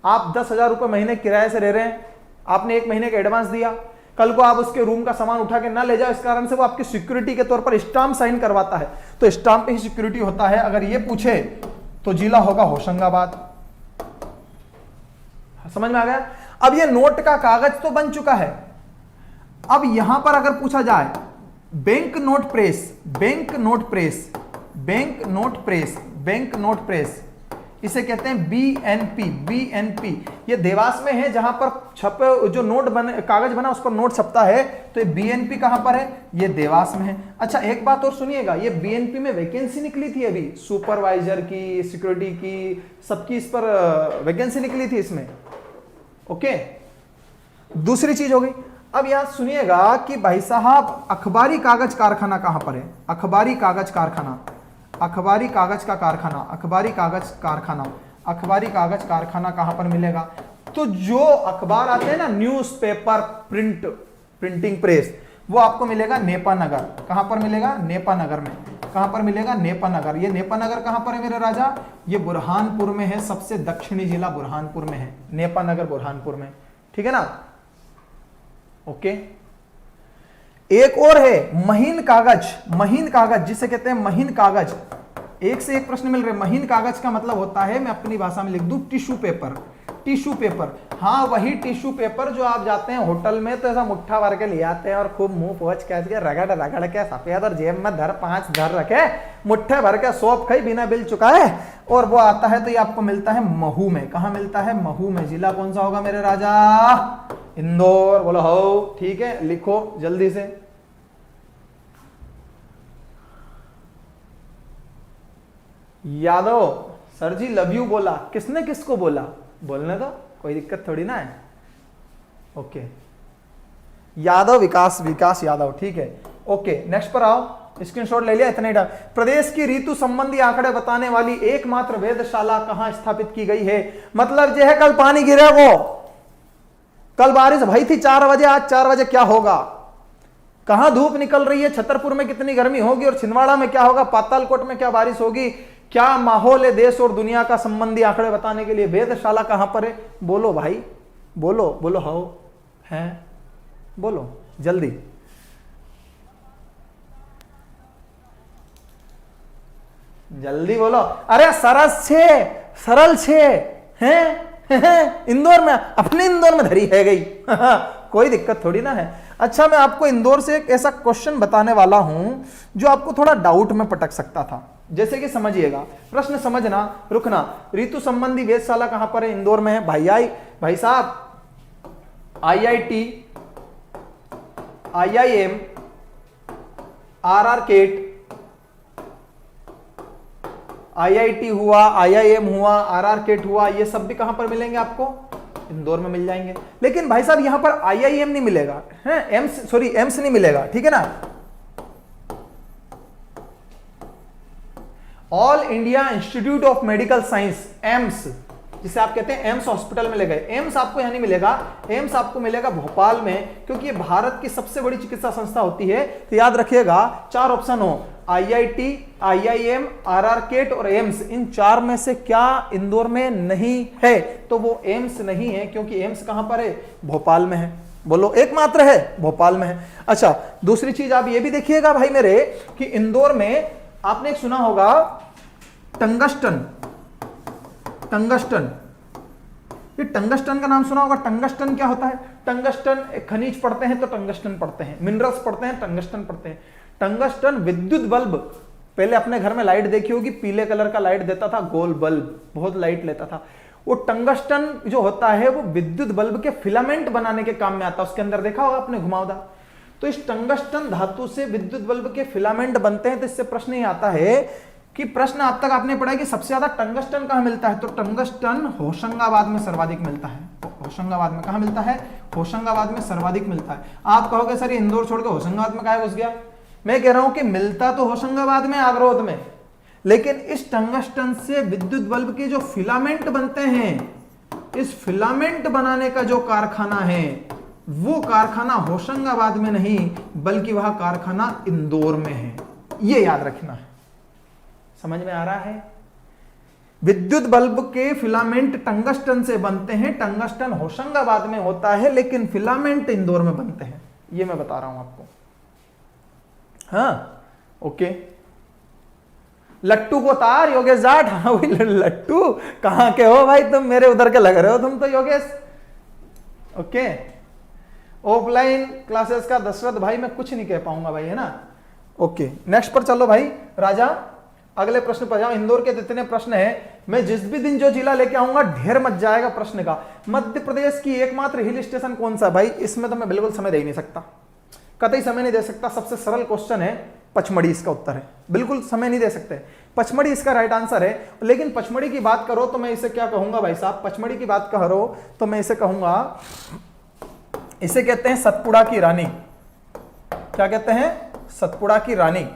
आप 10,000 रुपए महीने किराए से रह रहे हैं, आपने 1 महीने का एडवांस दिया, कल को आप उसके रूम का सामान उठा के ना ले जाओ, इस कारण से वो आपकी सिक्योरिटी के तौर पर स्टांप साइन करवाता है। तो स्टांप पे ही सिक्योरिटी होता है। अगर ये पूछे तो जिला होगा होशंगाबाद। समझ में आ गया? अब ये नोट का कागज तो बन चुका है। अब यहां पर अगर पूछा जाए बैंक नोट प्रेस, इसे कहते हैं बीएनपी। ये देवास में है, जहां पर छपे जो नोट बने, कागज बना उस पर नोट छपता है। तो ये बीएनपी कहां पर है? ये देवास में है। अच्छा एक बात और सुनिएगा, ये बीएनपी में वैकेंसी निकली थी अभी, सुपरवाइजर की, सिक्योरिटी की, सबकी इस पर वैकेंसी निकली थी इसमें। ओके, दूसरी चीज हो गई। अब यहां सुनिएगा कि भाई साहब अखबारी कागज कारखाना कहां पर है? अखबारी कागज कारखाना कहां पर मिलेगा? तो जो अखबार आते हैं ना, न्यूज़पेपर प्रिंटिंग प्रेस, वो आपको मिलेगा नेपानगर। कहां पर मिलेगा? नेपानगर में। कहां पर मिलेगा? नेपानगर। ये नेपानगर कहां पर है मेरे राजा? ये बुरहानपुर में है, सबसे दक्षिणी जिला बुरहानपुर में है, नेपानगर बुरहानपुर में। ठीक है ना? ओके। एक और है महीन कागज, जिसे कहते हैं महीन कागज। एक से एक प्रश्न मिल रहे। महीन कागज का मतलब होता है, मैं अपनी भाषा में लिख दूं, टिश्यू पेपर। हाँ वही टिश्यू पेपर जो आप जाते हैं होटल में तो ऐसा मुट्ठा भर के ले आते हैं और खूब मुंह पोंछ के रगड़ के सफेद और जेब में 5 धर रखे, मुट्ठे भर के सोप खाई बिना बिल चुका है, और वो आता है तो ये आपको मिलता है महू में। कहां मिलता है? महू में। जिला कौन सा होगा मेरे राजा? इंदौर। बोलो हो, ठीक है, लिखो जल्दी से। Yadav sir ji love you बोला, किसने किसको बोला? बोलने दो, कोई दिक्कत थोड़ी ना है। ओके, यादव विकास यादव, ठीक है। ओके नेक्स्ट पर आओ, स्क्रीनशॉट ले लिया, इतना ही डाल। प्रदेश की ऋतु संबंधी आंकड़े बताने वाली एकमात्र वेधशाला कहां स्थापित की गई है? मतलब जो है कल पानी गिरे, वो कल बारिश भई थी 4 बजे, आज 4 बजे क्या होगा? कहां धूप निकल रही है? छतरपुर में कितनी गर्मी होगी और छिंदवाड़ा में क्या होगा? पातालकोट में क्या बारिश होगी? क्या माहौल है देश और दुनिया का संबंधी आंकड़े बताने के लिए? वेधशाला कहां पर है? बोलो भाई, बोलो हो है, बोलो जल्दी। जल्दी बोलो। अरे सरल छे, हैं इंदौर में, अपने इंदौर में धरी है गई कोई दिक्कत थोड़ी ना है। अच्छा, मैं आपको इंदौर से एक ऐसा क्वेश्चन बताने वाला हूं जो आपको थोड़ा डाउट में पटक सकता था। जैसे कि समझिएगा, प्रश्न समझना, रुकना। ऋतु संबंधी वेधशाला कहां पर है? इंदौर में है। भाई साहब, IIT, IIM, RR CAT, IIT हुआ, IIM हुआ, RR केट हुआ, ये सब भी कहां पर मिलेंगे आपको? इंदौर में मिल जाएंगे। लेकिन भाई साहब यहां पर IIM नहीं मिलेगा, है एम्स नहीं मिलेगा, ठीक है ना। All India institute of medical science, AIIMS, जिसे आप कहते हैं एम्स हॉस्पिटल में ले गए। एम्स आपको यहां नहीं मिलेगा, एम्स आपको मिलेगा भोपाल में, क्योंकि ये भारत की सबसे बड़ी चिकित्सा संस्था होती है। तो याद रखिएगा, 4 ऑप्शन हो, IIT, IIM, RR केट और एम्स, इन 4 में से क्या इंदौर में नहीं है? तो वो एम्स नहीं है, क्योंकि एम्स कहां पर है? भोपाल में है। बोलो, एकमात्र है, भोपाल में है। अच्छा, दूसरी चीज आप ये भी देखिएगा भाई मेरे, कि इंदौर में आपने एक सुना होगा टंगस्टन। ये टंगस्टन का नाम सुना होगा। टंगस्टन क्या होता है? टंगस्टन खनिज पढ़ते हैं तो टंगस्टन पढ़ते हैं, मिनरल्स पढ़ते हैं, टंगस्टन पढ़ते हैं। टंगस्टन विद्युत बल्ब, पहले अपने घर में लाइट देखी होगी, पीले कलर का लाइट देता था, गोल बल्ब, बहुत लाइट लेता था। वो टंगस्टन जो होता है वो विद्युत बल्ब के फिलामेंट बनाने के काम में आता है। उसके अंदर देखा होगा आपने घुमावदार। तो इस टंगस्टन धातु से विद्युत बल्ब के फिलामेंट बनते हैं। तो इससे प्रश्न ये आता है कि प्रश्न अब तक आपने पढ़ा है कि सबसे ज्यादा टंगस्टन कहां मिलता है? तो टंगस्टन होशंगाबाद में सर्वाधिक मिलता है। होशंगाबाद में कहां मिलता है? होशंगाबाद में सर्वाधिक मिलता है। आप कहोगे सर ये इंदौर छोड़ के होशंगाबाद में काहे घुस गया? मैं कह रहा हूं कि मिलता तो होशंगाबाद में, आगरोद में, लेकिन इस टंगस्टन से विद्युत बल्ब के जो फिलामेंट बनते हैं, इस फिलामेंट बनाने का जो कारखाना है वो कारखाना होशंगाबाद में नहीं, बल्कि वह कारखाना इंदौर में है। ये याद रखना है। समझ में आ रहा है? विद्युत बल्ब के फिलामेंट टंगस्टन से बनते हैं। टंगस्टन होशंगाबाद में होता है, लेकिन फिलामेंट इंदौर में बनते हैं। ये मैं बता रहा हूं आपको। हाँ, ओके। लट्टू को तार, योगेश जाट। हाँ वही लट्टू, कहां के हो भाई तुम? मेरे उधर के लग रहे हो तुम तो योगेश। ओके, ऑफलाइन क्लासेस का दशरथ भाई मैं कुछ नहीं कह पाऊंगा भाई, है ना। ओके, नेक्स्ट पर चलो भाई राजा, अगले प्रश्न पर जाओ। इंदौर के जितने प्रश्न हैं, मैं जिस भी दिन जो जिला लेके आऊंगा ढेर मच जाएगा प्रश्न का। मध्य प्रदेश की एकमात्र हिल स्टेशन कौन सा? भाई इसमें तो मैं बिल्कुल समय दे ही नहीं सकता, कतई समय नहीं दे सकता। सबसे सरल क्वेश्चन है, पचमढ़ी इसका उत्तर है। बिल्कुल समय नहीं दे सकते, पचमढ़ी इसका राइट आंसर है। लेकिन पचमढ़ी की बात करो तो मैं इसे क्या कहूंगा भाई साहब? पचमढ़ी की बात करो तो मैं इसे कहूंगा, इसे कहते हैं सतपुड़ा की रानी। क्या कहते हैं? सतपुड़ा की रानी।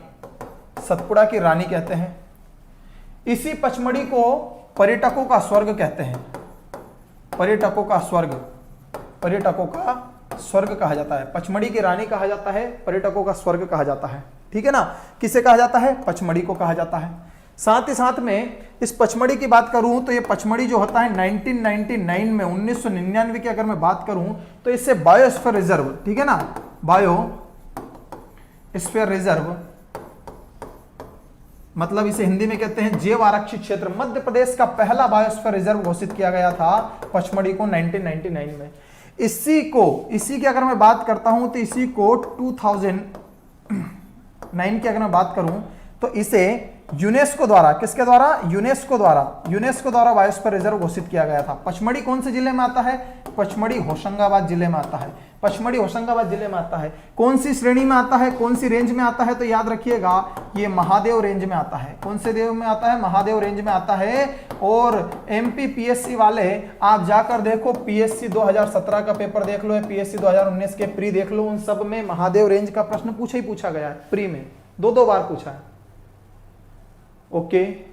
सतपुड़ा की रानी कहते हैं। इसी पचमढ़ी को पर्यटकों का स्वर्ग कहते हैं। पर्यटकों का स्वर्ग, पर्यटकों का स्वर्ग कहा जाता है। पचमढ़ी की रानी कहा जाता है, पर्यटकों का स्वर्ग कहा जाता है। ठीक है ना। किसे कहा जाता है? पचमढ़ी को कहा जाता है। साथ ही साथ में इस पचमढ़ी की बात करूं तो ये पचमढ़ी जो होता है 1999 में, 1999 की अगर मैं बात करूं तो इससे बायोस्फीयर रिजर्व, ठीक है ना, बायोस्फीयर रिजर्व, मतलब इसे हिंदी में कहते हैं जैव आरक्षित क्षेत्र, मध्य प्रदेश का पहला बायोस्फीयर रिजर्व घोषित किया गया था पचमढ़ी को 1999 में। इसी की अगर मैं बात करता हूं तो इसी को 2009 की अगर मैं बात करूं तो इसे यूनेस्को द्वारा, किसके द्वारा? यूनेस्को द्वारा बायोस्फीयर रिजर्व घोषित किया गया था। पचमढ़ी कौन से जिले में आता है? पचमढ़ी होशंगाबाद जिले में आता है। पचमढ़ी होशंगाबाद जिले में आता है। कौन सी श्रेणी में आता है? कौन सी रेंज में आता है? तो याद रखिएगा ये महादेव रेंज में आता है। कौन से देव में आता है? महादेव रेंज में आता है। और एमपी पीएससी वाले आप जाकर देखो, पीएससी 2017 का पेपर देख लो, पीएससी 2019 के प्री देख लो, उन सब में महादेव रेंज का प्रश्न पूछा गया है। प्री में 2 बार पूछा है। ओके,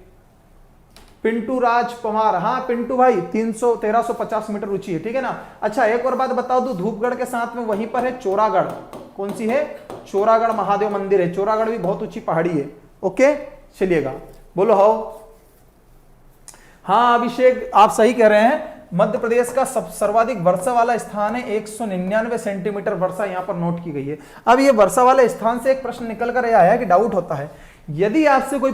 पिंटू राज पवार, हाँ पिंटू भाई 1350 मीटर ऊंची है, ठीक है ना। अच्छा एक और बात बता दूं, धूपगढ़ के साथ में वहीं पर है चोरागढ़। कौन सी है? चोरागढ़ महादेव मंदिर है। चोरागढ़ भी बहुत ऊंची पहाड़ी है। ओके चलिएगा, बोलो हो। हाँ अभिषेक आप सही कह रहे हैं, मध्य प्रदेश का सर्वाधिक वर्षा वाला स्थान है, 199 सेंटीमीटर वर्षा यहां पर नोट की गई है। अब ये वर्षा वाले स्थान से एक प्रश्न निकल कर आया है कि डाउट होता है, यदि आपसे कोई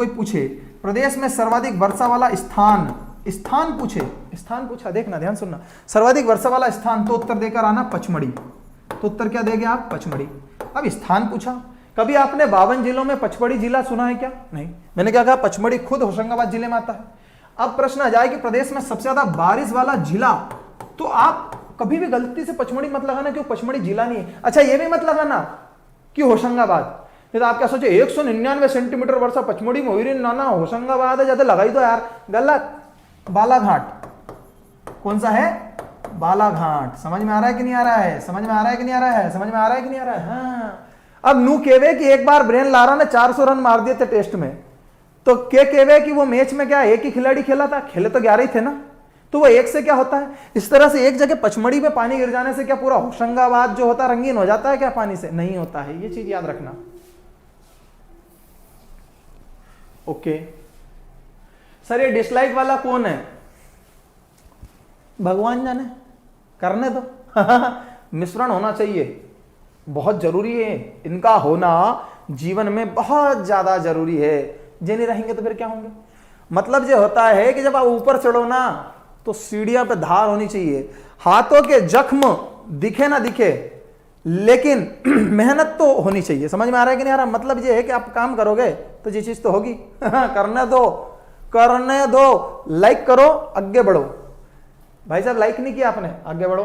पूछे प्रदेश में सर्वाधिक वर्षा वाला स्थान स्थान पूछे, स्थान पूछा, देखना ध्यान सुनना, सर्वाधिक वर्षा वाला स्थान, तो उत्तर देकर आना पचमढ़ी, तो उत्तर क्या देंगे आप? पचमढ़ी। अब स्थान पूछा, कभी आपने 52 जिलों में पचमढ़ी जिला सुना है क्या? नहीं। मैंने क्या कहा? पचमढ़ी खुद होशंगाबाद जिले में आता है। अब प्रश्न आ जाए कि प्रदेश में सबसे ज्यादा बारिश वाला जिला, तो आप कभी भी गलती से पचमढ़ी मत लगाना कि पचमढ़ी जिला नहीं है। अच्छा, ये भी मत लगाना कि होशंगाबाद, तो आप क्या सोचे 199 सेंटीमीटर वर्षा पचमढ़ी में हुई रही, ना ना होशंगाबाद है, ज्यादा लगाई दो यार, गलत। बालाघाट, कौन सा है? बालाघाट। समझ में आ रहा है कि नहीं आ रहा है? समझ में आ रहा है कि नहीं आ रहा है? समझ में आ रहा है कि नहीं आ रहा है? हाँ। अब नू केवे कि एक बार ब्रेन लारा ने 400 रन मार दिए थे टेस्ट में, तो के केवे कि वो मैच में क्या एक ही खिलाड़ी खेला था? खेले तो 11 ही थे ना, तो वो एक से क्या होता है? इस तरह से एक जगह पचमढ़ी में पानी गिर जाने से क्या पूरा होशंगाबाद जो होता है रंगीन हो जाता है क्या पानी से? नहीं होता है, ये चीज याद रखना। ओके सर, ये डिसलाइक वाला कौन है? भगवान जाने, करने दो। मिश्रण होना चाहिए, बहुत जरूरी है, इनका होना जीवन में बहुत ज्यादा जरूरी है। जे नहीं रहेंगे तो फिर क्या होंगे? मतलब जो होता है कि जब आप ऊपर चढ़ो ना, तो सीढ़ियां पे धार होनी चाहिए, हाथों के जख्म दिखे ना दिखे, लेकिन मेहनत तो होनी चाहिए। समझ में आ रहा है कि नहीं आ रहा? मतलब ये है कि आप काम करोगे तो ये चीज तो होगी। करने दो, करने दो, लाइक करो, आगे बढ़ो। भाई साहब लाइक नहीं किया आपने, आगे बढ़ो।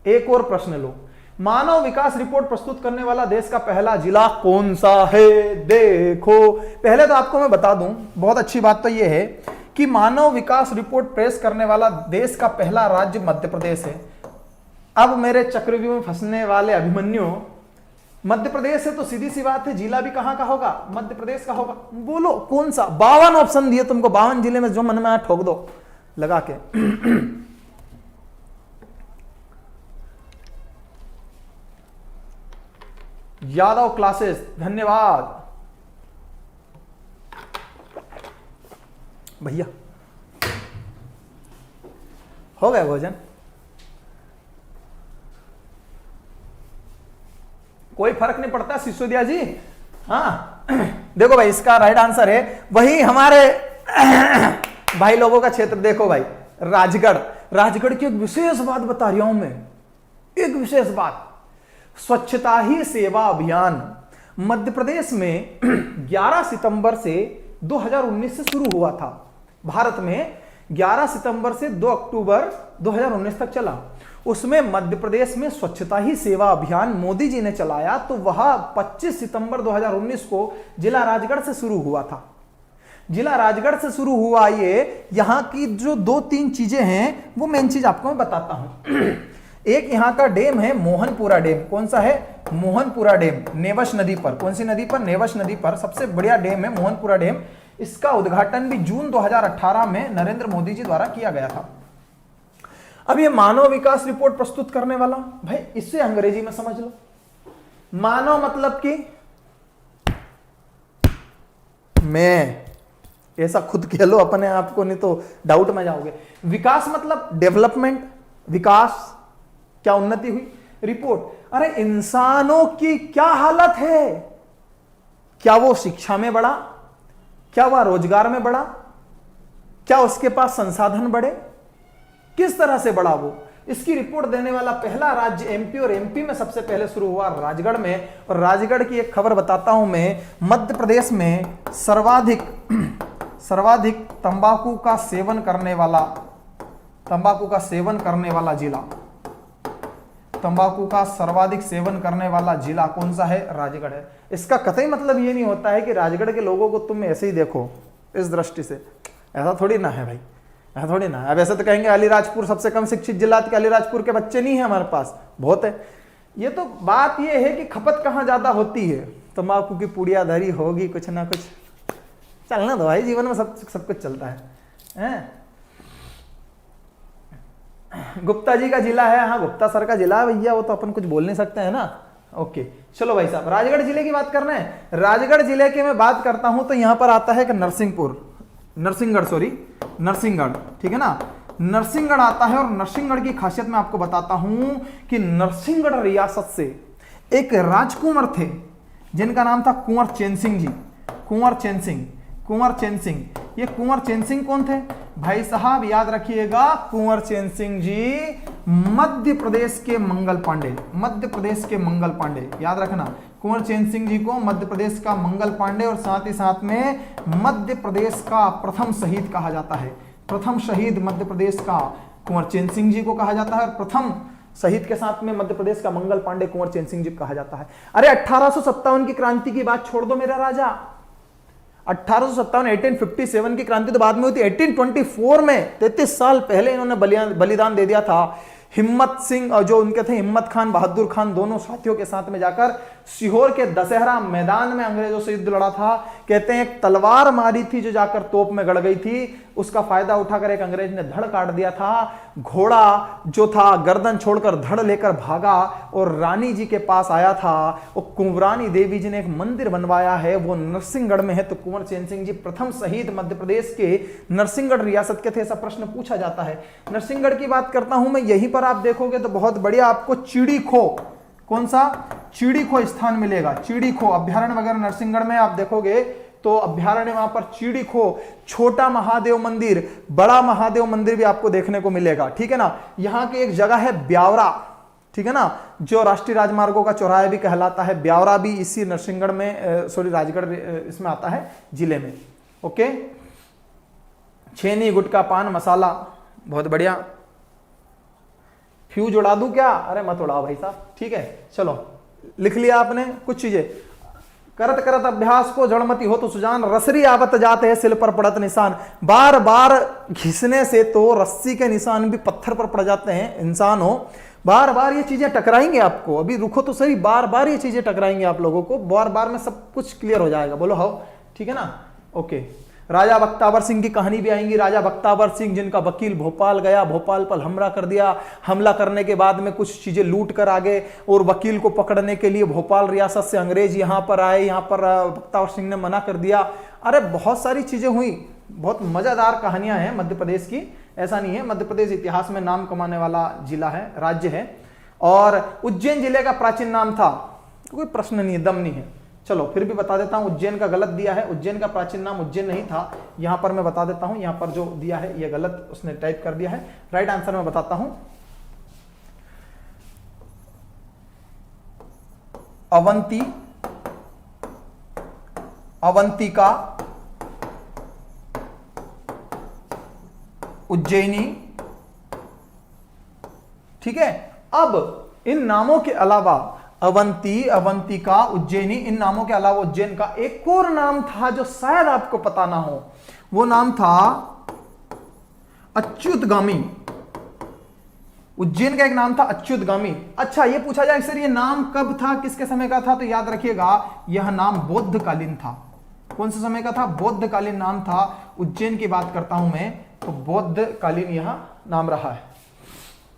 एक और प्रश्न लो, मानव विकास रिपोर्ट प्रस्तुत करने वाला देश का पहला जिला कौन सा है? देखो, पहले तो आपको मैं बता दूं, बहुत अच्छी बात तो यह है कि मानव विकास रिपोर्ट पेश करने वाला देश का पहला राज्य मध्य प्रदेश है। अब मेरे चक्रव्यूह में फंसने वाले अभिमन्यु, मध्य प्रदेश है तो सीधी सी बात है, जिला भी कहां का होगा? मध्य प्रदेश का होगा। बोलो कौन सा? 52 ऑप्शन दिए तुमको, 52 जिले में जो मन में आया ठोक दो लगा के। यादव क्लासेस, धन्यवाद भैया। हो गया भोजन? कोई फर्क नहीं पड़ता सिसोदिया जी। हाँ देखो भाई, इसका राइट आंसर है वही हमारे भाई लोगों का क्षेत्र। देखो भाई, राजगढ़, राजगढ़ की एक विशेष बात बता रहा हूं मैं, एक विशेष बात, स्वच्छता ही सेवा अभियान मध्य प्रदेश में 11 सितंबर से 2019 से शुरू हुआ था। भारत में 11 सितंबर से 2 अक्टूबर 2019 तक चला। उसमें मध्य प्रदेश में स्वच्छता ही सेवा अभियान मोदी जी ने चलाया, तो वह 25 सितंबर 2019 को जिला राजगढ़ से शुरू हुआ था। जिला राजगढ़ से शुरू हुआ ये। यहां की जो 2-3 चीजें हैं वो मेन चीज आपको मैं बताता हूं। एक यहां का डैम है मोहनपुरा डैम। कौन सा है? मोहनपुरा डैम, नेवश नदी पर। कौन सी नदी पर? नेवश नदी पर सबसे बढ़िया डैम है मोहनपुरा डैम। इसका उद्घाटन भी जून 2018 में नरेंद्र मोदी जी द्वारा किया गया था। अब ये मानव विकास रिपोर्ट प्रस्तुत करने वाला, भाई इससे अंग्रेजी में समझ लो। मानव मतलब कि मैं, ऐसा खुद कह लो अपने आप को, नहीं तो डाउट में जाओगे। विकास मतलब डेवलपमेंट, विकास क्या उन्नति हुई। रिपोर्ट, अरे इंसानों की क्या हालत है, क्या वो शिक्षा में बढ़ा, क्या वह रोजगार में बढ़ा, क्या उसके पास संसाधन बढ़े, किस तरह से बढ़ा वो, इसकी रिपोर्ट देने वाला पहला राज्य एमपी, और एमपी में सबसे पहले शुरू हुआ राजगढ़ में। और राजगढ़ की एक खबर बताता हूं मैं, मध्य प्रदेश में सर्वाधिक तंबाकू का सेवन करने वाला, तंबाकू का सेवन करने वाला जिला, तंबाकू का सर्वाधिक सेवन करने वाला जिला कौन सा है? राजगढ़ है। इसका कतई मतलब ये नहीं होता है कि राजगढ़ के लोगों को तुम ऐसे ही देखो इस दृष्टि से, ऐसा थोड़ी ना है भाई, ऐसा थोड़ी ना है। अब ऐसे तो कहेंगे अलीराजपुर सबसे कम शिक्षित जिला, कि अलीराजपुर के बच्चे नहीं है हमारे पास, बहुत है। ये तो बात ये है कि खपत कहाँ ज्यादा होती है। तंबाकू की पुड़िया धरी होगी, कुछ ना कुछ चलना दो भाई, जीवन में सब कुछ चलता है। गुप्ता जी का जिला है, हाँ गुप्ता सर का जिला है भैया, वो तो अपन कुछ बोल नहीं सकते हैं ना। ओके चलो भाई साहब, राजगढ़ जिले की बात करना है। राजगढ़ जिले की मैं बात करता हूं तो यहां पर आता है कि नरसिंहगढ़, ठीक है ना, नरसिंहगढ़ आता है। और नरसिंहगढ़ की खासियत मैं आपको बताता हूं कि नरसिंहगढ़ रियासत से एक राजकुंवर थे जिनका नाम था कुंवर चैन सिंह जी। कुंवर चैन सिंह, कुंवर चैन सिंह। ये कुंवर चैन सिंह कौन थे भाई साहब? याद रखिएगा, कुंवर चैन सिंह जी मध्य प्रदेश के मंगल पांडे, मध्य प्रदेश के मंगल पांडे, याद रखना। कुंवर चैन सिंह जी को मध्य प्रदेश का मंगल पांडे और साथ ही साथ में मध्य प्रदेश का प्रथम शहीद कहा जाता है। प्रथम शहीद मध्य प्रदेश का कुंवर चैन सिंह जी को कहा जाता है, और प्रथम शहीद के साथ में मध्य प्रदेश का मंगल पांडे कुंवर चैन सिंह जी को कहा जाता है। अरे 1857 की क्रांति की बात छोड़ दो मेरा राजा, 1857 1857 की क्रांति तो बाद में हुई थी। 1824 में 33 साल पहले इन्होंने बलिदान दे दिया था। हिम्मत सिंह और जो उनके थे हिम्मत खान, बहादुर खान, दोनों साथियों के साथ में जाकर सीहोर के दशहरा मैदान में अंग्रेजों से युद्ध लड़ा था। कहते हैं एक तलवार मारी थी जो जाकर तोप में गड़ गई थी, उसका फायदा उठाकर एक अंग्रेज ने धड़ काट दिया था। घोड़ा जो था गर्दन छोड़कर धड़ लेकर भागा और रानी जी के पास आया था। वो कुंवरानी देवी जी ने एक मंदिर बनवाया है, वो नरसिंहगढ़ में है। तो कुंवर चैन सिंह जी प्रथम शहीद मध्य प्रदेश के नरसिंहगढ़ रियासत के थे, ऐसा प्रश्न पूछा जाता है। नरसिंहगढ़ की बात करता हूं मैं, यहीं पर आप देखोगे तो बहुत बढ़िया आपको चिड़ी खो, कौन सा? चिड़ी खो स्थान मिलेगा। चिड़ी खो अभ्यारण्य वगैरह नरसिंहगढ़ में आप देखोगे तो अभ्यारण्य वहां पर चिड़ी खो, छोटा महादेव मंदिर, बड़ा महादेव मंदिर भी आपको देखने को मिलेगा, ठीक है ना। यहां की एक जगह है ब्यावरा, ठीक है ना, जो राष्ट्रीय राजमार्गों का चौराहा भी कहलाता है। ब्यावरा भी इसी नरसिंहगढ़ में, सॉरी राजगढ़ इसमें आता है, जिले में। ओके, छेनी, गुटका, पान मसाला, बहुत बढ़िया। फ्यूज उड़ा दूं क्या? अरे मत उड़ाओ भाई साहब, ठीक है। चलो लिख लिया आपने कुछ चीजें। करत करत अभ्यास को जड़मती हो तो सुजान, रसरी आवत जाते हैं सिल पर पड़त निशान। बार बार घिसने से तो रस्सी के निशान भी पत्थर पर पड़ जाते हैं। इंसान हो, बार बार ये चीजें टकराएंगे आपको, अभी रुको तो सही, बार बार ये चीजें टकराएंगे आप लोगों को, बार बार में सब कुछ क्लियर हो जाएगा। बोलो हाउ, ठीक है ना। ओके, राजा बख्तावर सिंह की कहानी भी आएंगी। राजा बख्तावर सिंह जिनका वकील भोपाल गया, भोपाल पर हमला कर दिया, हमला करने के बाद में कुछ चीजें लूट कर आ गए और वकील को पकड़ने के लिए भोपाल रियासत से अंग्रेज यहां पर आए, यहां पर बख्तावर सिंह ने मना कर दिया। अरे बहुत सारी चीजें हुई, बहुत मजेदार कहानियां हैं मध्य प्रदेश की, ऐसा नहीं है। मध्य प्रदेश इतिहास में नाम कमाने वाला जिला है, राज्य है। और उज्जैन जिले का प्राचीन नाम था, कोई प्रश्न नहीं है, दम नहीं है। चलो फिर भी बता देता हूं, उज्जैन का गलत दिया है, उज्जैन का प्राचीन नाम उज्जैन नहीं था। यहां पर मैं बता देता हूं, यहां पर जो दिया है ये गलत उसने टाइप कर दिया है। राइट आंसर मैं बताता हूं, अवंती, अवंतिका, उज्जैनी, ठीक है। अब इन नामों के अलावा अवंती, अवंतिका, उज्जैनी, इन नामों के अलावा उज्जैन का एक और नाम था जो शायद आपको पता ना हो, वो नाम था अच्युतगामी। उज्जैन का एक नाम था अच्युतगामी। अच्छा, ये पूछा जाए सर ये नाम कब था, किसके समय का था? तो याद रखिएगा यह नाम बौद्धकालीन था। कौन से समय का था? बौद्धकालीन नाम था। उज्जैन की बात करता हूं मैं तो बौद्धकालीन यह नाम रहा है।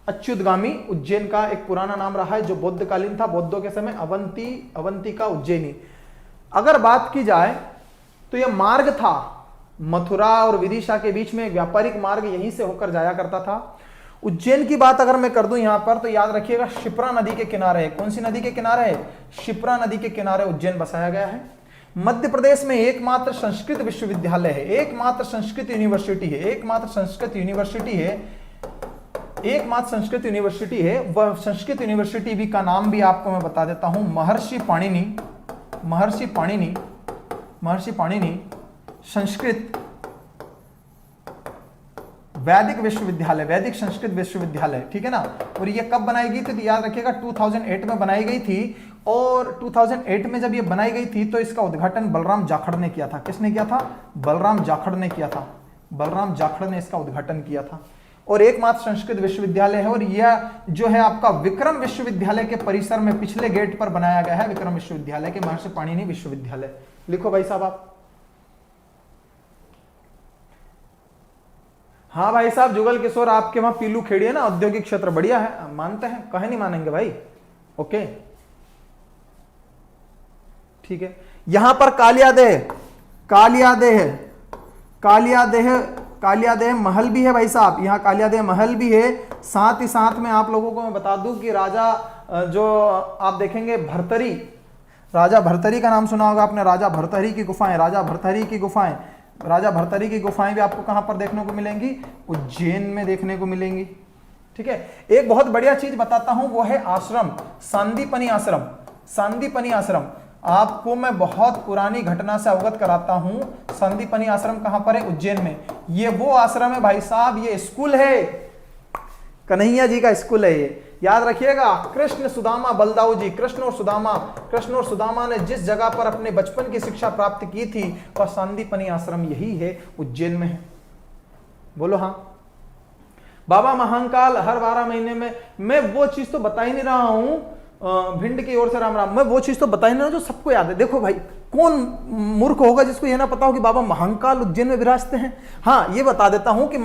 अच्युतगामी उज्जैन का एक पुराना नाम रहा है जो बौद्धकालीन था, बौद्धों के समय। अवंती, अवंतिका, उज्जैनी। अगर बात की जाए तो यह मार्ग था, मथुरा और विदिशा के बीच में व्यापारिक मार्ग यहीं से होकर जाया करता था। उज्जैन की बात अगर मैं कर दूं यहां पर तो याद रखिएगा शिप्रा नदी के किनारे है। कौन सी नदी के किनारे है? शिप्रा नदी के किनारे उज्जैन बसाया गया है। मध्य प्रदेश में एकमात्र संस्कृत विश्वविद्यालय है, एकमात्र संस्कृत यूनिवर्सिटी है, एकमात्र संस्कृत यूनिवर्सिटी है, एकमात्र संस्कृत यूनिवर्सिटी है। वह संस्कृत यूनिवर्सिटी भी का नाम भी आपको मैं बता देता हूं, महर्षि पाणिनि, महर्षि पाणिनि, महर्षि पाणिनि संस्कृत वैदिक विश्वविद्यालय, वैदिक संस्कृत विश्वविद्यालय, ठीक है ना। और ये कब बनाई गई थी? तो याद रखिएगा 2008 में बनाई गई थी। और 2008 में जब ये बनाई गई थी तो इसका उद्घाटन बलराम जाखड़ ने किया था। किसने किया था? बलराम जाखड़ ने किया था। बलराम जाखड़ ने इसका उद्घाटन किया था। और एकमात्र संस्कृत विश्वविद्यालय है। और यह जो है आपका विक्रम विश्वविद्यालय के परिसर में पिछले गेट पर बनाया गया है, विक्रम विश्वविद्यालय के महर्षि पाणिनि विश्वविद्यालय। लिखो भाई साहब आप। हाँ भाई साहब, जुगल किशोर आपके वहां पीलू खेड़ी है ना, औद्योगिक क्षेत्र बढ़िया है, मानते हैं, कहे नहीं मानेंगे भाई। ओके ठीक है। यहां पर कालियादेह, कालियादेह, कालियादेह, कालियादेह महल भी है भाई साहब, यहां कालियादेह महल भी है। साथ ही साथ में आप लोगों को मैं बता दूं कि राजा जो आप देखेंगे भर्तरी, राजा भर्तरी का नाम सुना होगा आपने, राजा भर्तरी की गुफाएं, राजा भर्तरी की गुफाएं। राजा भर्तरी की गुफाएं भी आपको कहां पर देखने को मिलेंगी? उज्जैन में देखने को मिलेंगी। ठीक है, एक बहुत बढ़िया चीज बताता हूं, वो है आश्रम, सांदीपनी आश्रम। सांदीपनी आश्रम आपको मैं बहुत पुरानी घटना से अवगत कराता हूं। सांदीपनी आश्रम कहां पर है? उज्जैन में। ये वो आश्रम है भाई साहब, ये स्कूल है, कन्हैया जी का स्कूल है ये, याद रखिएगा। कृष्ण सुदामा बलदाऊ जी, कृष्ण और सुदामा ने जिस जगह पर अपने बचपन की शिक्षा प्राप्त की थी वह सांदीपनी आश्रम यही है, उज्जैन में है। बोलो हाँ। बाबा महाकाल हर 12 महीने में, मैं वो चीज तो बता ही नहीं रहा हूं, भिंड की ओर से राम राम, मैं वो चीज तो बता ही नहीं रहा जो सबको याद है। देखो भाई, कौन मूर्ख होगा जिसको यह ना पता हो कि बाबा महाकाल उज्जैन में विराजते हैं। हाँ, ये बता देता हूं कि